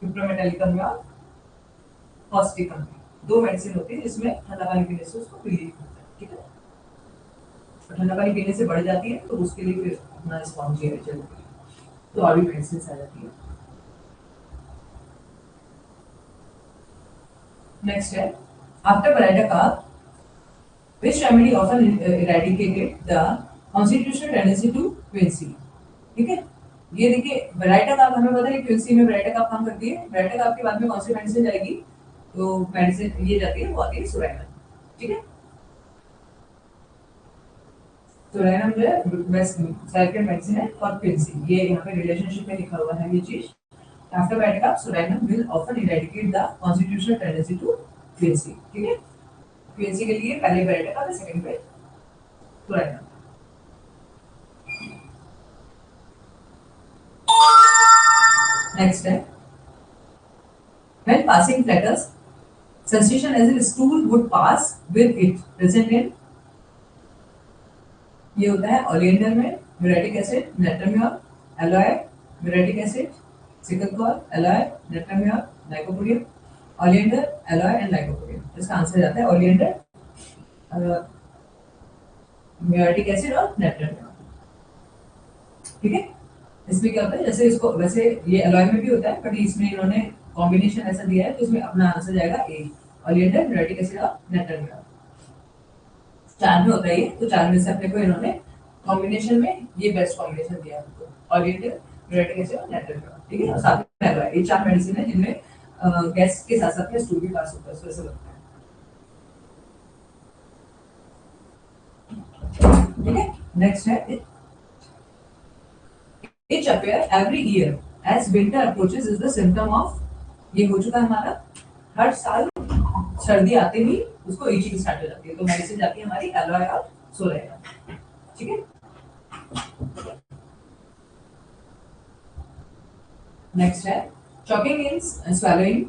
क्यूप्रा मेटालिकम या ऑस्टिकम, दो मेडिसिन होती है जिसमें ठंडा पानी पीने से उसको रिलीफ मिलता है, ठीक है। तो ठंडा पानी पीने से बढ़ जाती है तो उसके लिए फिर अपना स्पॉन्जिया चलती है, तो और भी मेडिसिन आ जाती है। नेक्स्ट है after baryta cough which remedy often eradicated the constitutional tendency to quinsy, ठीक है। ये देखिए बराइटा कफ हमें पता है क्विंसी में बराइटा कफ काम करती है। बराइटा कफ के बाद में कौन सी मेडिसिन जाएगी, तो मेडिसिन ये जाती है वो आती है सुरैनम, ठीक है। सुरैनम जो है बेस्ट सेलेक्टेड मेडिसिन है फॉर क्विंसी, ये यहाँ पे रिलेशनशिप में लिखा हुआ है ये चीज। After baryta carb psorinum will often eradicate the constitutional tendency to quinsy, ठीक है। क्विंसी के लिए पहले बराइटा कफ, सेकंड पे सुरैनम। Next है when passing platters, sensation as if stool would pass with it present in, ये होता है ओलिएंडर में muriatic acid, natrum mur, aloe, muriatic acid, सिकलक्लोर, aloe, natrum mur, lycopodium, oleander, aloe and lycopodium. इसका आंसर जाता है ओलिएंडर, म्यूरेटिक एसिड और नेट्रमियर, ठीक है। इसमें क्या होता है, जैसे इसको वैसे ये एलॉय में भी होता है बट इसमें इन्होंने कॉम्बिनेशन ऐसा दिया है तो इसमें अपना आंसर जाएगा ए, ओलिएंडर, म्यूरेटिक एसिड और नेट्रमियर। चार में होता है ये, तो चार में से अपने को इन्होंने कॉम्बिनेशन में ये बेस्ट कॉम्बिनेशन दिया है हमको, ओलिएंडर, म्यूरेटिक एसिड और नेट्रमियर, ठीक है। और साथ में एलॉय, ये चार मेडिसिन है जिनमें गैस के साथ साथ में स्टूल भी पास होता है, सो ऐसा लगता है, ठीक है। नेक्स्ट है itch appear every year as winter approaches is the symptom of, ये हो चुका है हमारा, हर साल सर्दी आते ही उसको इचिंग स्टार्ट हो जाती है, तो मेडिसिन जाती है हमारी एलॉय और सोलेनम, ठीक है। नेक्स्ट है choking in swallowing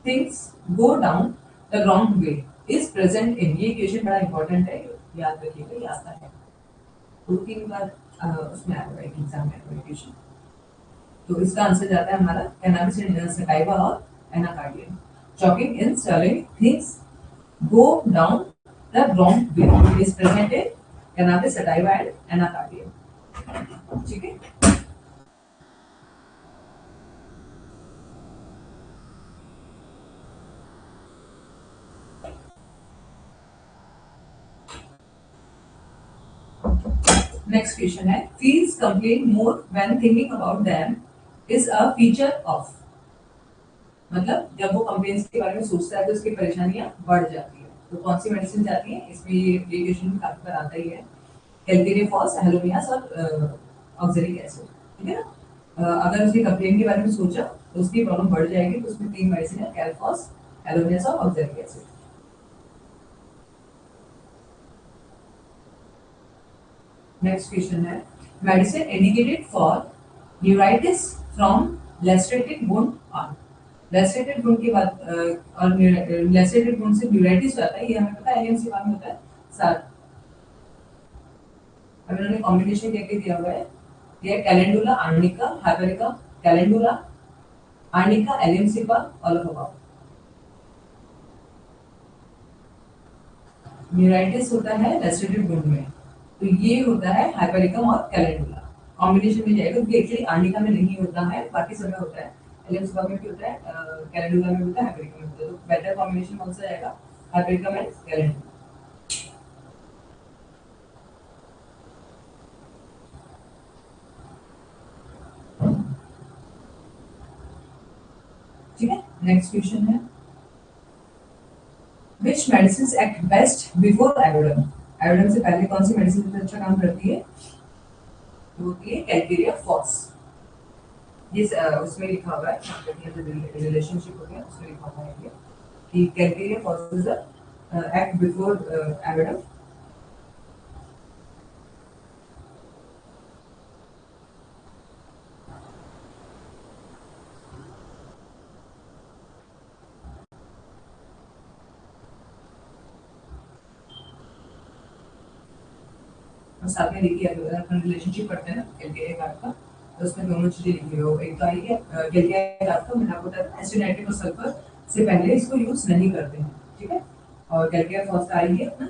things go down the wrong way is present in, ये क्वेश्चन बड़ा इंपॉर्टेंट है, याद रखिएगा, ये आता है दो तीन बार उसमें आएगा एक एग्जाम में क्वेश्चन। तो इसका आंसर जाता है हमारा कैनाबिस सटाइवा और Anacardium. choking in swallowing things go down the wrong way is present in cannabis sativa and anacardium, ठीक है। नेक्स्ट क्वेश्चन है feels complain more when thinking about them is a feature of, मतलब जब वो कंप्लेंट्स के बारे में सोचता है तो उसकी परेशानियां बढ़ जाती है, तो कौन सी मेडिसिन जाती है इसमें, ये क्वेश्चन काफी बार आता ही है। एल्केनेफॉस, हेलोनियास और ऑक्सैलिक एसिड, ठीक है ना। अगर उसकी कंप्लेंट के बारे में सोचा तो उसकी प्रॉब्लम बढ़ जाएगी, तो उसमें तीन मेडिसिन है, कैल्फॉस, हेलोनियास और ऑक्सैलिक एसिड। नेक्स्ट क्वेश्चन है medicine indicated for neuritis from lacerated wound or, lacerated wound की बात और लैसेरेटेड वुंड से न्यूराइटिस होता है, ये हमें पता है एएनसी में होता है साथ। अब इन्होंने कॉम्बिनेशन क्या दिया हुआ है, ये calendula, arnica, hypericum, calendula, arnica, allium cepa, all of above. Neuritis होता है लैसेरेटेड वुंड में, तो ये होता है हाइपरिकम और कैलेंडुला, कॉम्बिनेशन में जाएगा क्योंकि एक्चुअली आर्निका में नहीं होता है, बाकी सब में होता है, एलियमसिपा में भी होता है, कैलेंडुला में भी होता है, हाइपरिकम में होता है, तो बेटर कॉम्बिनेशन कौन सा जाएगा, हाइपरिकम एंड कैलेंडुला, ठीक है। नेक्स्ट क्वेश्चन है which medicines act best before iodine, iodine से पहले कौन सी मेडिसिन सबसे अच्छा काम करती है? वो होती है कैलकेरिया फॉस। ये उसमें लिखा हुआ है, रिलेशनशिप हो गया उसमें लिखा हुआ है ये कि calcarea phos is act before iodine. और साथ में देखिए अगर अपन रिलेशनशिप करते हैं ना कैलकेरिया कार्ब का, तो उसमें दोनों चीजें लिखी हुई हो। एक तो आई है कैलकेरिया कार्ब का मैंने आपको बताया एसिड और सल्फर से पहले इसको यूज नहीं करते हैं, ठीक है। और कैलकेरिया फॉस का आई है अपना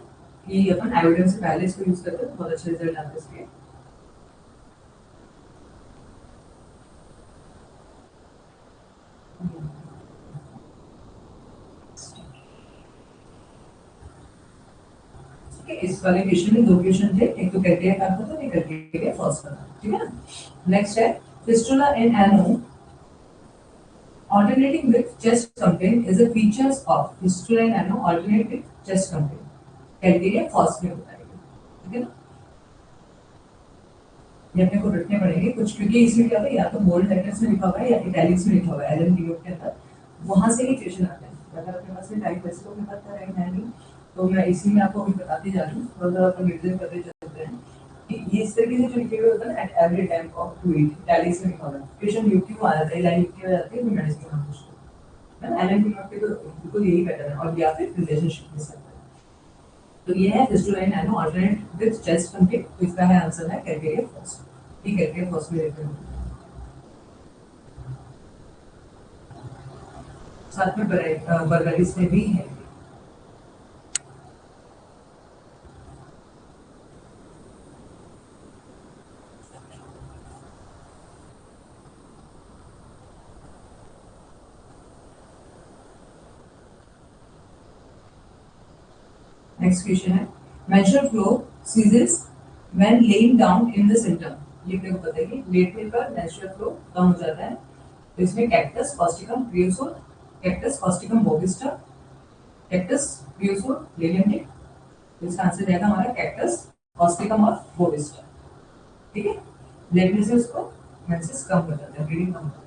कि अपन आयोडीन से पहले इसको यूज करते हैं, बहुत अच्छे रिजल्ट आते हैं इसके। ठीक है, इस वाले क्वेश्चन में दो क्वेश्चन थे, एक तो कैलकेरिया कार्ब का था, एक कैलकेरिया फॉस का था, ठीक है ना। नेक्स्ट है fistula in ano alternating with chest complaint is a features of fistula in ano alternate with chest complaint. Calcarea phos में होता है, ठीक है ना। ये अपने को रखने पड़ेंगे कुछ, क्योंकि इसमें क्या होता है या तो बोल्ड लेटर्स में लिखा हुआ है या इटैलिक्स में लिखा हुआ है एलएनटीओ के अंदर, वहां से ही क्वेश्चन आते हैं। अगर अपने पास में टाइप वैसे तो मेरे पास टाइम है नहीं, तो मैं इसी में आपको अभी बताती जा रही हूँ, थोड़ा सा अपन रिविजन करते चलते हैं कि ये इस तरीके से जो लिखे हुए होता है ना at every time of to eat italics में लिखा हुआ है। क्वेश्चन यूक्यू आ जाता है, लाइन यूक्यू आ जाती है, फिर मेडिसिन का पूछते हैं ना, एलएनटीओ पे तो बिल्कुल यही पैटर्न है, और या फिर रिलेशनशिप में सकता है। तो ये है fistula in ano alternate with chest complete, तो इसका है आंसर है कैलकेरिया फॉस। ठीक है, कैलकेरिया फॉस में देते हैं साथ में बर्गरिस में भी है। नेक्स्ट क्वेश्चन है menstrual flow ceases when lying down in the symptom. ये अपने को पता है कि लेटने पर मेंस्ट्रुअल फ्लो कम हो जाता है, तो इसमें कैक्टस फॉस्टिकम क्रियोसोट, कैक्टस फॉस्टिकम बोविस्टा, कैक्टस क्रियोसोट लेलेंटिक। तो इसका आंसर रहेगा हमारा कैक्टस फॉस्टिकम और बोविस्टा, ठीक है। लेटने से उसको मेंसेस कम हो जाता है, ब्लीडिंग कम हो जाती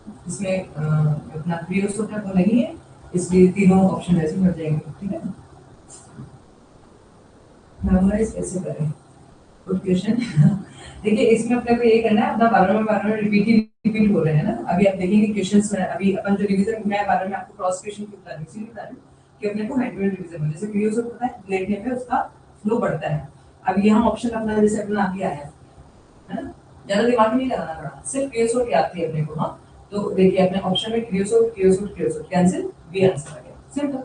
है। इसमें अपना क्रियोसोट है वो नहीं है, इसलिए तीनों ऑप्शन ऐसे मिल जाएंगे, ठीक है। मेमोराइज कैसे करें गुड क्वेश्चन। देखिए इसमें अपने को ये करना है, अपना बार बार रिपीट हो रहे हैं ना। अभी आप देखेंगे क्वेश्चंस में, अभी अपन जो रिवीजन मैं बार में आपको क्रॉस क्वेश्चन की बता रही हूँ, इसीलिए बता रही हूँ कि अपने को हेड टू हेड रिवीजन हो। जैसे क्रियोसोट पता है लेटने पे उसका फ्लो बढ़ता है। अब यहाँ ऑप्शन अपना जैसे अपना आ गया है ना, ज्यादा दिमाग नहीं लगाना पड़ा, सिर्फ क्रियोसोट याद थी अपने को। हाँ, तो देखिए अपने ऑप्शन में क्रियोसोट क्रियोसोट क्रियोसोट कैंसिल, बी आंसर आ गया, सिंपल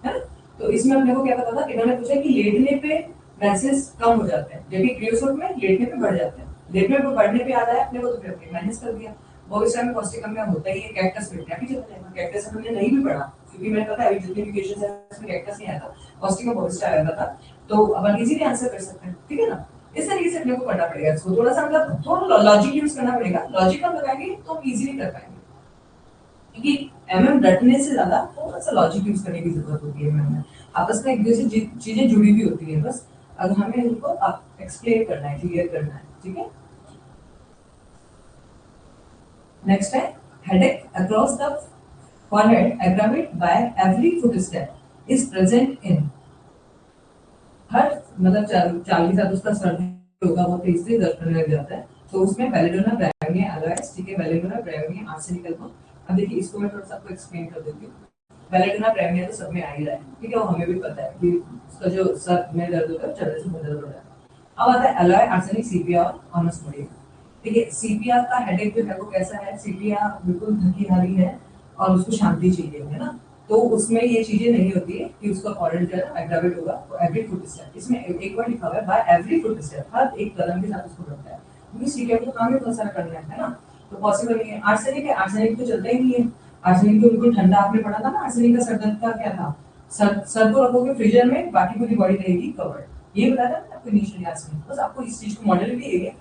है ना। तो इसमें अपने को क्या पता था, इन्होंने पूछा कि लेटने पे मैसेज कम हो जाते हैं, जबकि क्रियोसोट में लेटने पे बढ़ जाते हैं। लेटने पे बढ़ने पे याद आया अपने को, तो फिर अपने माइनस कर दिया। वो इस टाइम पॉजिटिव में होता ही है, कैक्टस पे क्या भी चला जाएगा। कैक्टस हमने नहीं भी पढ़ा, क्योंकि मैंने पता है अभी जितने भी क्वेश्चन है उसमें कैक्टस नहीं आया था, पॉजिटिव में बोविस्टा आया था, तो अपन इजीली आंसर कर सकते हैं, ठीक है ना। इस तरीके से अपने को करना पड़ेगा इसको, थोड़ा सा मतलब थोड़ा लॉजिक यूज करना पड़ेगा। लॉजिक हम लगाएंगे तो हम इजीली कर पाएंगे, क्योंकि एमएम रटने से ज्यादा थोड़ा सा लॉजिक यूज करने की जरूरत होती है। एमएम में आपस में एक दूसरे से चीजें जुड़ी हुई होती है, बस अब हमें उनको एक्सप्लेन करना है, क्लियर करना है, ठीक है। नेक्स्ट है headache across the forehead aggravated by every footstep is present in हर मतलब चाल के साथ उसका सर होगा, वो तेज से दर्द करने लग जाता है, तो उसमें बेलेडोना ब्रायोनिया एलाइस, ठीक है, बेलेडोना ब्रायोनिया आर्सेनिकल को। अब देखिए इसको मैं थोड़ा सा आपको एक्सप्लेन कर देती हूँ। बेलेडोना ब्रायोनिया तो सब में आ ही रहा है, ठीक है, वो हमें भी पता है कि उसका जो सर में दर्द होता है चलने से दर्द होता है। अब आता है एलॉय आर्सेनिक सीपिया और ऑनस मोडियम। ठीक है, सीपिया का हेडेक जो है वो कैसा है, सीपिया बिल्कुल थकी हारी है और उसको शांति चाहिए, है ना। तो उसमें ये चीजें नहीं होती है कि उसका फॉरेन जो है एग्रावेट होगा तो एवरी फुट स्टेप, इसमें एक बार लिखा हुआ है बाय एवरी फुट स्टेप, हर एक कदम के साथ उसको बढ़ता है, क्योंकि सीपीएम को काम में बहुत सारा करना है ना, तो पॉसिबल नहीं है। आर्सेनिक है, आर्सेनिक तो चलता ही नहीं है। आर्सेनिक तो बिल्कुल ठंडा, आपने पढ़ा था ना आर्सेनिक का सर दर्द का क्या था, सर को रखोगे फ्रीजर में, बाकी पूरी बॉडी रहेगी कवर्ड, ये बताया था आपको इनिशियली आर्सेनिक। बस आपको इस चीज को मॉडल भी है,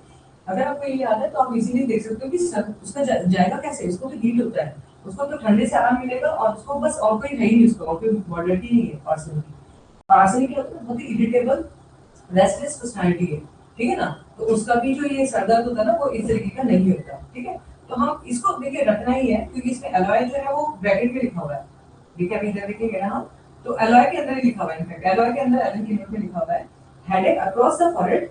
अगर आपको ये याद है तो आप इजीली देख सकते हो कि सर उसका जाएगा कैसे, उसको तो हीट होता है, उसको तो ठंडे से आराम मिलेगा और उसको बस और कोई है ही नहीं, उसको और कोई मॉडलिटी नहीं है पार्सल की। पार्सल क्या होता है, बहुत ही इरिटेबल रेस्टलेस पर्सनालिटी है, ठीक है ना। तो उसका भी जो ये सरदर्द होता है ना, वो इस तरीके का नहीं होता, ठीक है। तो हम इसको देखिए रखना ही है, क्योंकि इसमें एलॉय जो है वो ब्रैकेट में लिखा हुआ है, ठीक है। अभी इधर देखेंगे ना हम, तो एलॉय के अंदर ही लिखा हुआ है, इनफैक्ट एलॉय के अंदर एलन की नोट में लिखा हुआ है, headache across the forehead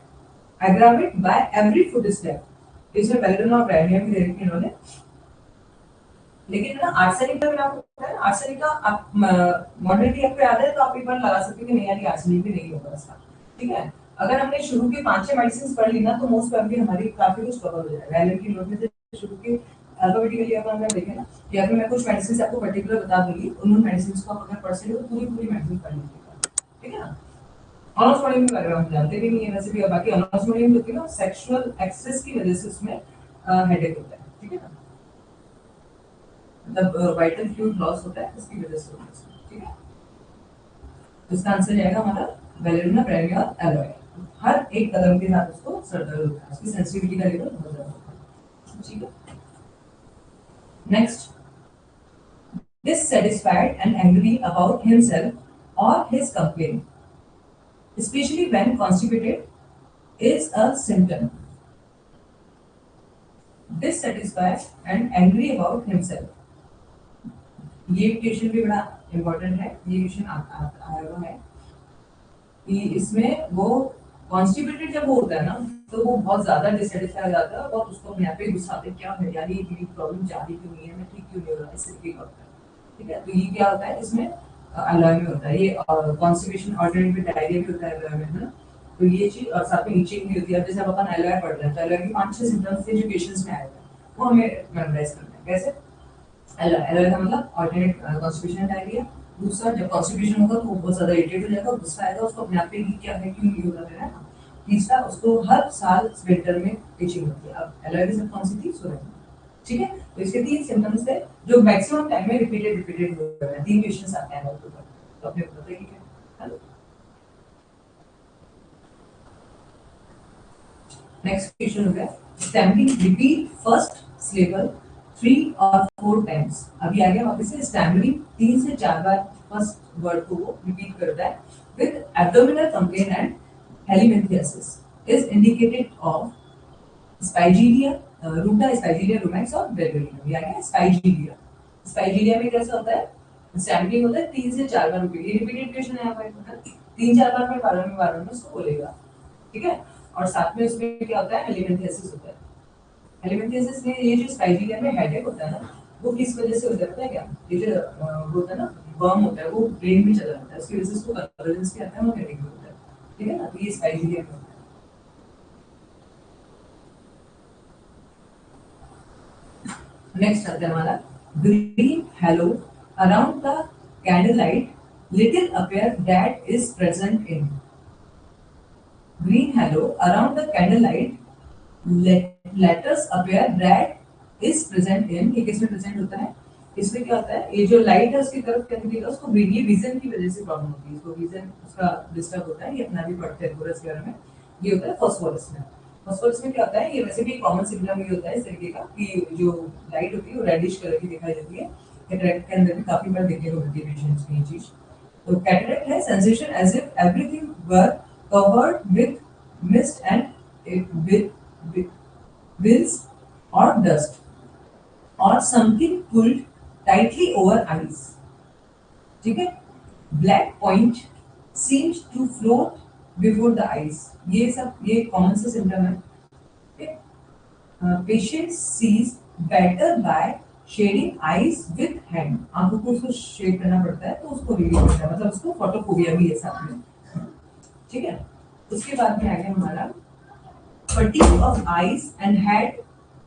aggravate by every footstep. इसमें बेलेडोना और ब्रायनिया भी दे रखी है इन्होंने। लेकिन ना आर्सेनिक का, मैंने आपको बताया ना, आर्सेनिक का आप मॉडलिटी आपको याद है तो आप एक बार लगा सकते हो कि नहीं यार ये आर्सेनिक भी नहीं होगा इसका, ठीक है। अगर हमने शुरू के 5-6 मेडिसिन पढ़ ली ना, तो मोस्ट प्रोबेबली हमारी काफी कुछ कवर हो जाएगा। एलन की नोट में से शुरू के अल्फाबेटिकली अगर हम देखें ना, या फिर मैं कुछ मेडिसिन आपको पर्टिकुलर बता दूंगी, उन मेडिसिन को आप अगर पढ़ सके तो पूरी पूरी मेडिसिन पढ़ लीजिएगा, ठीक है ना। ऑनर्स मॉड्यूल में कर रहे हम जानते भी नहीं है वैसे भी, और बाकी ऑनर्स मॉड्यूल में ना सेक्सुअल एक्सेस की वजह से उसमें हेडेक होता है, ठीक है ना। मतलब वाइटल फ्लूइड लॉस होता है, उसकी वजह से होता है, ठीक है। तो इसका आंसर जाएगा हमारा बैलेरिना ब्रायनिया एलॉय। हर एक कदम के साथ उसको सर दर्द होता है, उसकी सेंसिटिविटी का लेवल बहुत ज्यादा होता है, ठीक है। Next, dissatisfied and angry about himself or his complaint, especially when constipated, is a symptom. Dissatisfied and angry about himself, ये क्वेश्चन भी बड़ा इंपॉर्टेंट है। ये क्वेश्चन आया हुआ है कि इसमें वो कॉन्स्टिपेटेड जब वो होता है ना, तो वो बहुत ज्यादा डिससेटिस्फाई हो जाता है और उसको अपने आप पे गुस्सा आता है, क्या है यार ये मेरी प्रॉब्लम जा रही क्यों नहीं है, मैं ठीक क्यों नहीं हो रहा, इससे ठीक होता है, ठीक है। तो ये क्या होता है इसमें एलॉय में होता है, ये कॉन्स्टिपेशन ऑल्टरनेट में डायरिया भी होता है एलॉय में, है ना। तो ये चीज और साथ में ईचिंग भी होती है। जैसे अपन एलॉय पढ़ रहे हैं तो एलॉय के 5-6 सिम्टम्स थे जो पेशेंट्स में आए थे, वो हमें मेमोराइज करना है। कैसे? एलर्जी का मतलब ऑल्टरनेट कॉन्स्टिपेशन डायरिया। दूसरा, जब कॉन्स्टिपेशन होगा तो वो बहुत ज्यादा इरिटेट हो जाएगा, गुस्सा आएगा, उसको अपने आप पे कि क्या है क्यों नहीं होता है ना। तीसरा, उसको हर साल विंटर में इचिंग होती है। अब एलर्जी सब कौन सी थी? सोरेन, ठीक है। तो इसके 3 सिम्टम्स थे जो मैक्सिमम टाइम में रिपीटेड हो रहे हैं। 3 पेशेंट्स आते हैं डॉक्टर पर, तो अपने को पता है कि क्या है। नेक्स्ट क्वेश्चन हो गया, स्टैम्पिंग रिपीट फर्स्ट सिलेबल 3 और 4 टाइम्स। अभी आ गया वापस से, स्टैम्पिंग 3 से 4 बार फर्स्ट वर्ड को वो रिपीट करता है with abdominal complain and helminthiasis is indicated of spigelia, ruta spigelia rumex और बेबेलिया। ये आ गया स्पाइजीलिया। स्पाइजीलिया में कैसा होता है? स्टैम्पिंग होता है 3 से 4 बार रिपीट, ये रिपीटेड क्वेश्चन है यहाँ पर, 3-4 बार में बार में उसको बोलेगा, ठीक है। और साथ में उसमें क्या होता है? हेलिमेंथियासिस होता है। हेलिमेंथियासिस में ये जो स्पाइजीलिया में हेडेक होता है ना, वो किस वजह से होता है पता है क्या? ये जो होता है ना, वर्म होता है, वो ब्रेन में चला जाता है, उसकी वजह से उसको कन्वर्जेंस भी आता है, वो हेडेक होता है, ठीक है ना। तो ये स्पाइजीलिया में होता है। नेक्स्ट आता है हमारा green hello around the candle light, little affair that is present in. Green halo around the candle light, letters appear that is present in। ये किसमें प्रेजेंट होता है? इसमें क्या होता है, ये जो लाइट है उसकी तरफ क्या दिखेगा, उसको ये विजन की वजह से प्रॉब्लम होती है, इसको विजन उसका डिस्टर्ब होता है। ये अपना भी पढ़ते हैं पूरा इसके बारे में। ये होता है फॉस्फोरस में। फॉस्फोरस में क्या होता है, ये वैसे भी कॉमन सिम्टम ये होता है इस तरीके का कि जो लाइट होती है वो रेडिश कलर की दिखाई देती है। कैटरेक्ट के अंदर भी काफी बार देखने को मिलती है पेशेंट्स में ये चीज। तो कैटरेक्ट है sensation as if everything were covered with mist and with winds or dust or something pulled tightly over eyes, ठीक है। Black point seems to float before the eyes, ये सब ये कॉमन से सिम्टम है। Patient sees better by shading eyes with hand, आंखों को उसको शेड करना पड़ता है तो उसको रिलीव करता है, मतलब उसको फोटोफोबिया भी है साथ में, ठीक है। उसके बाद में आ गया हमारा fatigue of eyes and head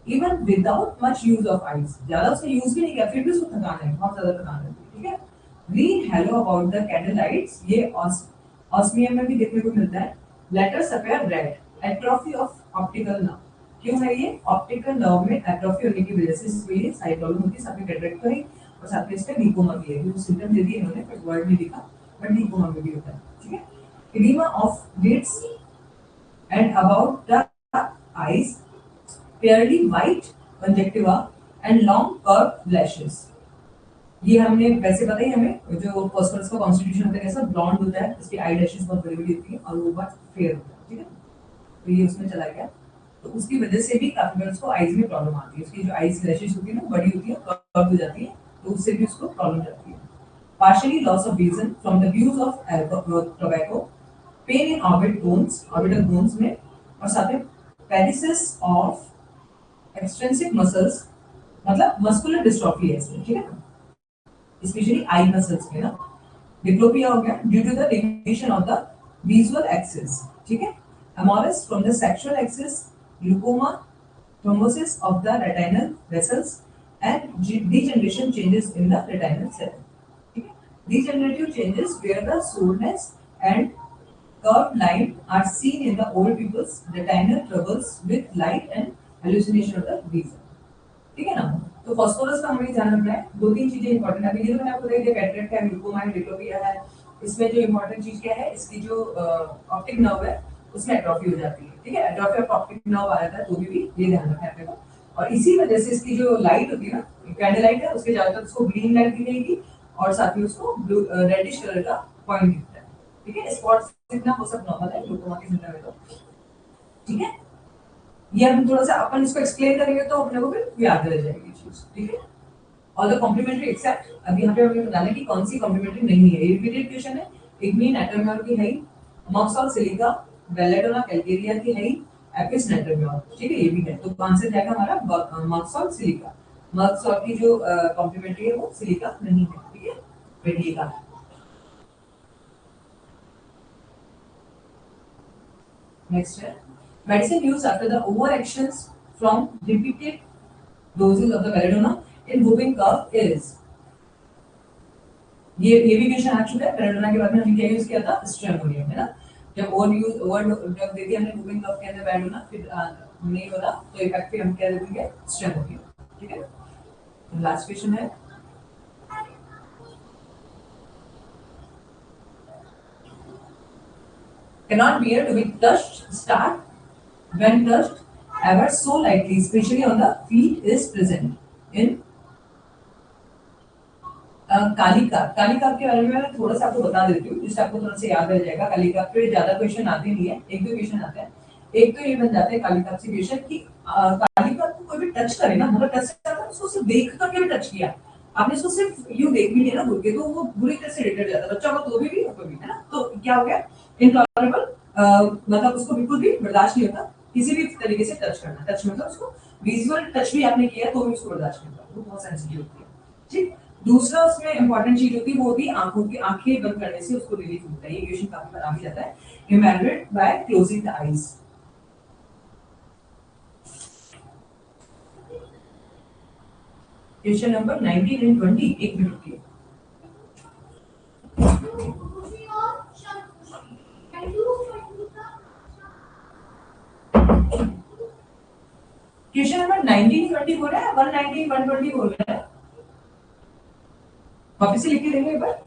even without much use of eyes, ज्यादा उसका यूज भी नहीं किया फिर भी उसको थकान है, बहुत ज्यादा थकान है, ठीक है। Green hello about the candle lights, ये ऑस्मियम में भी देखने को मिलता है। Letters appear red, atrophy of optical nerve, क्यों है ये? ऑप्टिकल नर्व में एट्रोफी होने की वजह से इसको ये साइट प्रॉब्लम होती है, साथ में कैटरेक्ट है और साथ में इसका ग्लूकोमा भी है। जो सिम्टम दे दिए इन्होंने बट वर्ड नहीं लिखा, बट ग्लूकोमा में भी होता है, ठीक है। edema of lids and about the eyes, fairly white conjunctiva and long curved lashes, ये हमने वैसे पता ही हमें जो फॉस्फोरस का कॉन्स्टिट्यूशन होता है कैसा ब्लॉन्ड होता है, इसकी आई लैशेस बहुत बड़ी बड़ी होती है और वो बहुत फेयर होता है, ठीक है। तो ये उसमें चला गया, तो उसकी वजह से भी काफी बार उसको आईज में प्रॉब्लम आती है, उसकी जो आईज लैशेस होती है ना बड़ी होती है, कर्व हो जाती है, तो उससे भी उसको प्रॉब्लम जाती है। Partially loss of vision from the use of tobacco, pain in orbital bones में, और साथ में paresis of extrinsic muscles, मतलब मस्कुलर डिस्ट्रॉफी है इसमें, ठीक है ना, स्पेशली आई मसल्स में ना। डिप्लोपिया हो गया due to the deviation of the visual axis, ठीक है। Amaurosis from the sexual excess, glaucoma, thrombosis of the retinal vessels, and degeneration changes in the retinal cell. ठीक है? Degenerative changes where the soreness and curved line are seen in the old people's retinal troubles with light and hallucination of the vision. ठीक है ना। तो फास्फोरस का हमें ध्यान रखना है, दो तीन चीजें इंपॉर्टेंट है, ये तो मैंने आपको बताई थी, कैटरेक्ट है, ग्लूकोमा है, डिप्लोपिया है। इसमें जो इंपॉर्टेंट चीज क्या है, इसकी जो ऑप्टिक नर्व है उसमें एट्रोफी हो जाती है, ठीक है। एट्रोफी ऑफ ऑप्टिक नर्व आ जाता है तो भी ये ध्यान रखना है अपने को। और इसी वजह से इसकी जो लाइट होती है ना, कैंडल लाइट है, उसके ज्यादातर उसको ग्रीन लाइट दिखेगी और साथ में उसको ब्लू रेडिश कलर का पॉइंट दिखता है, ठीक है। स्पॉट्स इतना वो सब नॉर्मल है ग्लूकोमा के सिम्टम में, तो ठीक है। ये हम थोड़ा सा अपन इसको एक्सप्लेन करेंगे तो अपने को फिर याद रह जाएगी चीज, ठीक है। और द कॉम्प्लीमेंट्री एक्सेप्ट, अब यहाँ पे हमें बताना है कि कौन सी कॉम्प्लीमेंट्री नहीं है। ये रिपीटेड क्वेश्चन है। इग्नीन एटोमियर की है, मॉक्सॉल सिलिका, बेलेडोना कैल्केरिया की है, एपिस नेटोमियर, ठीक है, ये भी है। तो आंसर जाएगा हमारा मॉक्सॉल सिलिका। मॉक्सॉल की जो कॉम्प्लीमेंट्री है वो सिलिका नहीं है, ठीक है, बैठिएगा। नेक्स्ट है medicine used after the overactions from repeated doses of the belladonna in whooping cough is, ये भी क्वेश्चन आ चुका है। belladonna के बाद में हमने क्या यूज किया था, स्ट्रेमोनियम, है ना। जब ओवर ड्रग दे दिया हमने whooping cough के अंदर belladonna, फिर नहीं हो रहा तो इफेक्ट पे हम क्या दे देंगे, स्ट्रेमोनियम, ठीक है। लास्ट क्वेश्चन है cannot bear to be touched, start when touched ever so lightly, especially on the feet, is present in Kalika के बारे में मैं थोड़ा सा आपको बता देती हूँ, जिससे आपको थोड़ा सा याद रह जाएगा। कालिका पे ज्यादा क्वेश्चन आते नहीं है, एक दो क्वेश्चन आते हैं। एक तो ये बन जाता है कालिका से क्वेश्चन कि कालिका को कोई भी टच करे ना, मतलब टच करता है उसको सिर्फ देख करके भी टच किया, आपने उसको सिर्फ यूं देख भी लिया ना बोल के, तो वो बुरी तरह से इरिटेट जाता है बच्चा को, तो भी आपको भी, है ना। तो क्या हो गया, इनटॉलरेबल, मतलब उसको बिल्कुल भी बर्दाश्त नहीं होता किसी भी तरीके से टच करना। टच मतलब उसको विजुअल टच भी आपने किया तो भी उसको बर्दाश्त नहीं होता, वो बहुत सेंसिटिव होती है, ठीक। दूसरा उसमें इंपॉर्टेंट चीज होती है वो होती है आंखों की, आंखें बंद करने से उसको रिलीफ मिलता है। ये क्वेश्चन काफी बार आ भी जाता है, imagine by closing the eyes. Question number 19 and 20, एक मिनट के। क्वेश्चन नंबर 19 20 बोल रहा है, 119 120 बोल रहा है, वापस से लिख के देंगे एक बार।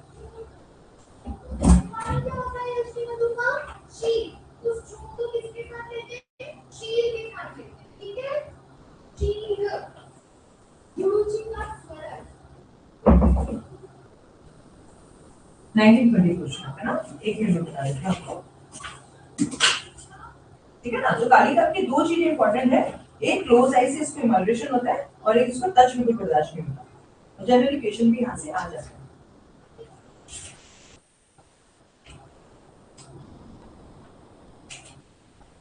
क्वेश्चन है ना, एक मिनट बता देते हैं आपको, ठीक है ना। तो कालिका की दो चीजें इंपॉर्टेंट है, एक क्लोज आई से इसको इमल्ट्रेशन होता है और एक इसको टच में भी बर्दाश्त नहीं होता। जनरली क्वेश्चन भी यहाँ से आ जाता है।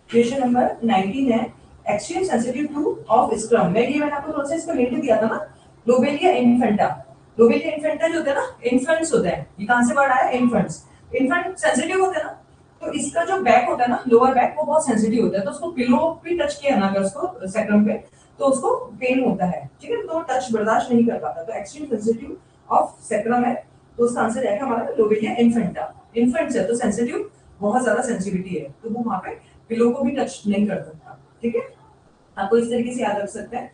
क्वेश्चन नंबर 19 है extreme sensitive two of scrum. मैंने आपको थोड़ा सा इसका हिंट दिया था ना, लोबेलिया इन्फेंटा। लोबेलिया इन्फेंटा जो होता है ना, इन्फेंट्स होते हैं, ये कहां से वर्ड आया, इन्फेंट्स। इन्फेंट सेंसिटिव होते हैं ना, तो इसका जो बैक होता है ना, लोअर बैक, वो बहुत सेंसिटिव होता है, तो उसको पिलो पे टच किया ना अगर उसको सेक्रम पे, तो उसको पेन होता है, ठीक है, तो टच बर्दाश्त नहीं कर पाता, तो एक्सट्रीम सेंसिटिव ऑफ सेक्रम है, तो उसका आंसर जाएगा हमारा लोबेलिया इन्फेंटा। इन्फेंट्स है तो सेंसिटिव, बहुत ज्यादा सेंसिटिविटी है, तो वो वहां पे पिलो को भी टच नहीं कर सकता, ठीक है। आपको इस तरीके से याद रख सकते हैं।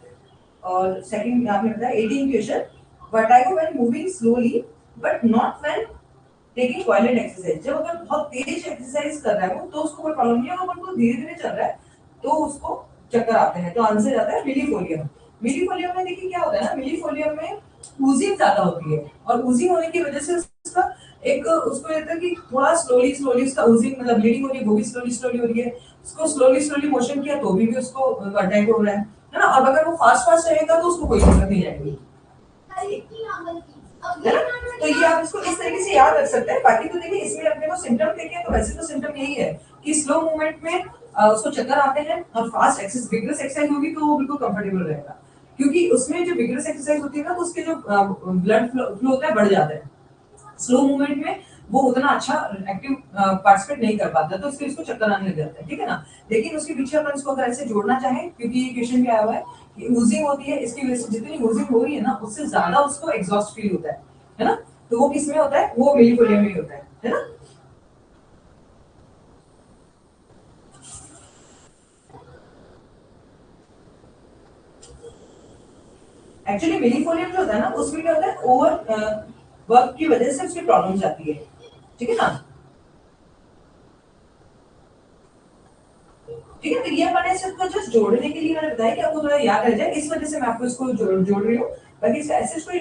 और सेकंड आपने बताया 18 question, vertigo when moving slowly but not when taking violent exercise. जब अगर बहुत तेज एक्सरसाइज कर रहा है वो तो उसको कोई प्रॉब्लम नहीं है, अगर वो धीरे धीरे चल रहा है तो उसको चक्कर आते हैं, तो आंसर आता है रिलीफोलिया। मिलीफोलियम में देखिए क्या होता है ना, मिलीफोलियम में ऊजिंग ज्यादा होती है, और ऊजिंग होने की वजह से उसका एक उसको रहता है कि थोड़ा स्लोली स्लोली उसका ऊजिंग मतलब ब्लीडिंग हो रही है, वो भी स्लोली स्लोली हो रही है। उसको स्लोली स्लोली मोशन किया तो भी उसको अटैक हो रहा है ना। और अगर वो फास्ट फास्ट रहेगा तो उसको कोई दिक्कत नहीं आएगी, है ना। तो ये आप इसको इस तरीके से याद रख सकते हैं। बाकी तो देखिए इसमें अपने को सिम्टम देखे तो वैसे तो सिम्टम यही है कि स्लो मूवमेंट में उसको चक्कर आते हैं, और फास्ट एक्सरसाइज विग्रस एक्सरसाइज होगी तो वो बिल्कुल कंफर्टेबल रहेगा, क्योंकि उसमें जो विग्रस एक्सरसाइज होती है ना तो उसके जो ब्लड फ्लो होता है बढ़ जाता है। स्लो मूवमेंट में वो उतना अच्छा एक्टिव पार्टिसिपेट नहीं कर पाता, तो इसलिए इसको चक्कर आने लग जाता है, ठीक है ना। लेकिन उसके पीछे अपन इसको अगर ऐसे जोड़ना चाहें, क्योंकि ये क्वेश्चन क्या आया हुआ है कि यूजिंग होती है, इसकी वजह से जितनी यूजिंग हो रही है ना उससे ज्यादा उसको एग्जॉस्ट फील होता है ना। तो वो किसमें होता है, वो मिलीफोलियम में होता है ना। एक्चुअली मिलीफोलियम जो होता है ना उसमें क्या होता है, ओवर वर्क की वजह से उसकी प्रॉब्लम आती है, ठीक है ना। ठीक है, तो ये मैंने सिर्फ जस्ट जोड़ने के लिए मैंने बताया कि आपको थोड़ा याद रह जाए, इस वजह से मैं आपको इसको जोड़ रही हूँ, बाकी इसका ऐसे कोई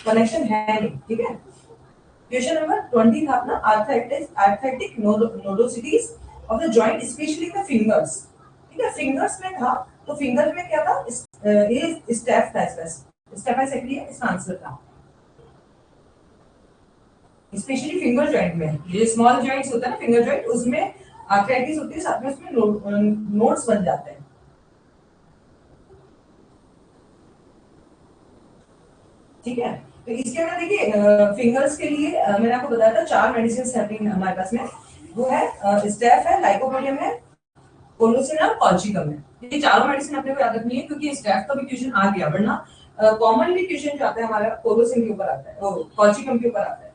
कनेक्शन है नहीं, ठीक है। क्वेश्चन नंबर 20 था अपना, arthritic nodosities of the joint especially the fingers, ठीक है। फिंगर्स में था, तो फिंगर में क्या था, ये स्टेफ था, इसका स्टेप है सेकंड, इसका आंसर था स्पेशली फिंगर जॉइंट में, ये स्मॉल जॉइंट्स होता है ना फिंगर जॉइंट, उसमें आर्थराइटिस होती है, साथ में उसमें नोड्स बन जाते हैं, ठीक है। तो इसके अंदर देखिए फिंगर्स के लिए मैंने आपको बताया था 4 मेडिसिन है हमारे पास में, वो है स्टेफ है, लाइकोपोडियम है, कोलोसिन है और कॉल्चिकम है। ये चारों मेडिसिन अपने को याद रखनी है, क्योंकि स्टेफ का भी क्वेश्चन आ गया, वरना कॉमनली क्वेश्चन जो आता है हमारा कोलोसिन के ऊपर आता है, वो कॉल्चिकम के ऊपर आता है।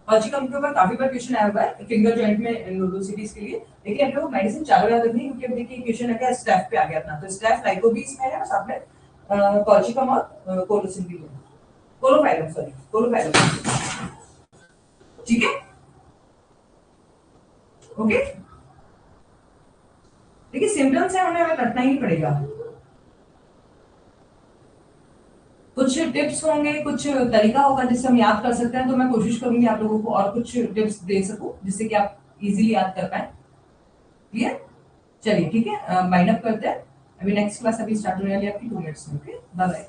कॉल्चिकम के ऊपर काफी बार क्वेश्चन आया हुआ है फिंगर जॉइंट में नोडोसिटीज के लिए, लेकिन अपने को मेडिसिन चारों याद रखनी है, क्योंकि अब देखिए क्वेश्चन है क्या, स्टेफ पे आ गया अपना, तो स्टेफ लाइकोबीस में है, और साथ में कॉल्चिकम और कोलोसिन भी है, कोलोफाइलम सॉरी, कोलोफाइलम, ठीक है, ओके। देखिए सिम्टम्स है, हमें हमें रखना ही पड़ेगा, कुछ टिप्स होंगे, कुछ तरीका होगा जिससे हम याद कर सकते हैं, तो मैं कोशिश करूंगी आप लोगों को और कुछ टिप्स दे सकूं जिससे कि आप इजीली याद कर पाए, क्लियर। चलिए ठीक है, माइंड अप करते हैं, अभी नेक्स्ट क्लास अभी स्टार्ट होने वाली है आपकी 2 मिनट्स में, ओके, बाय बाय।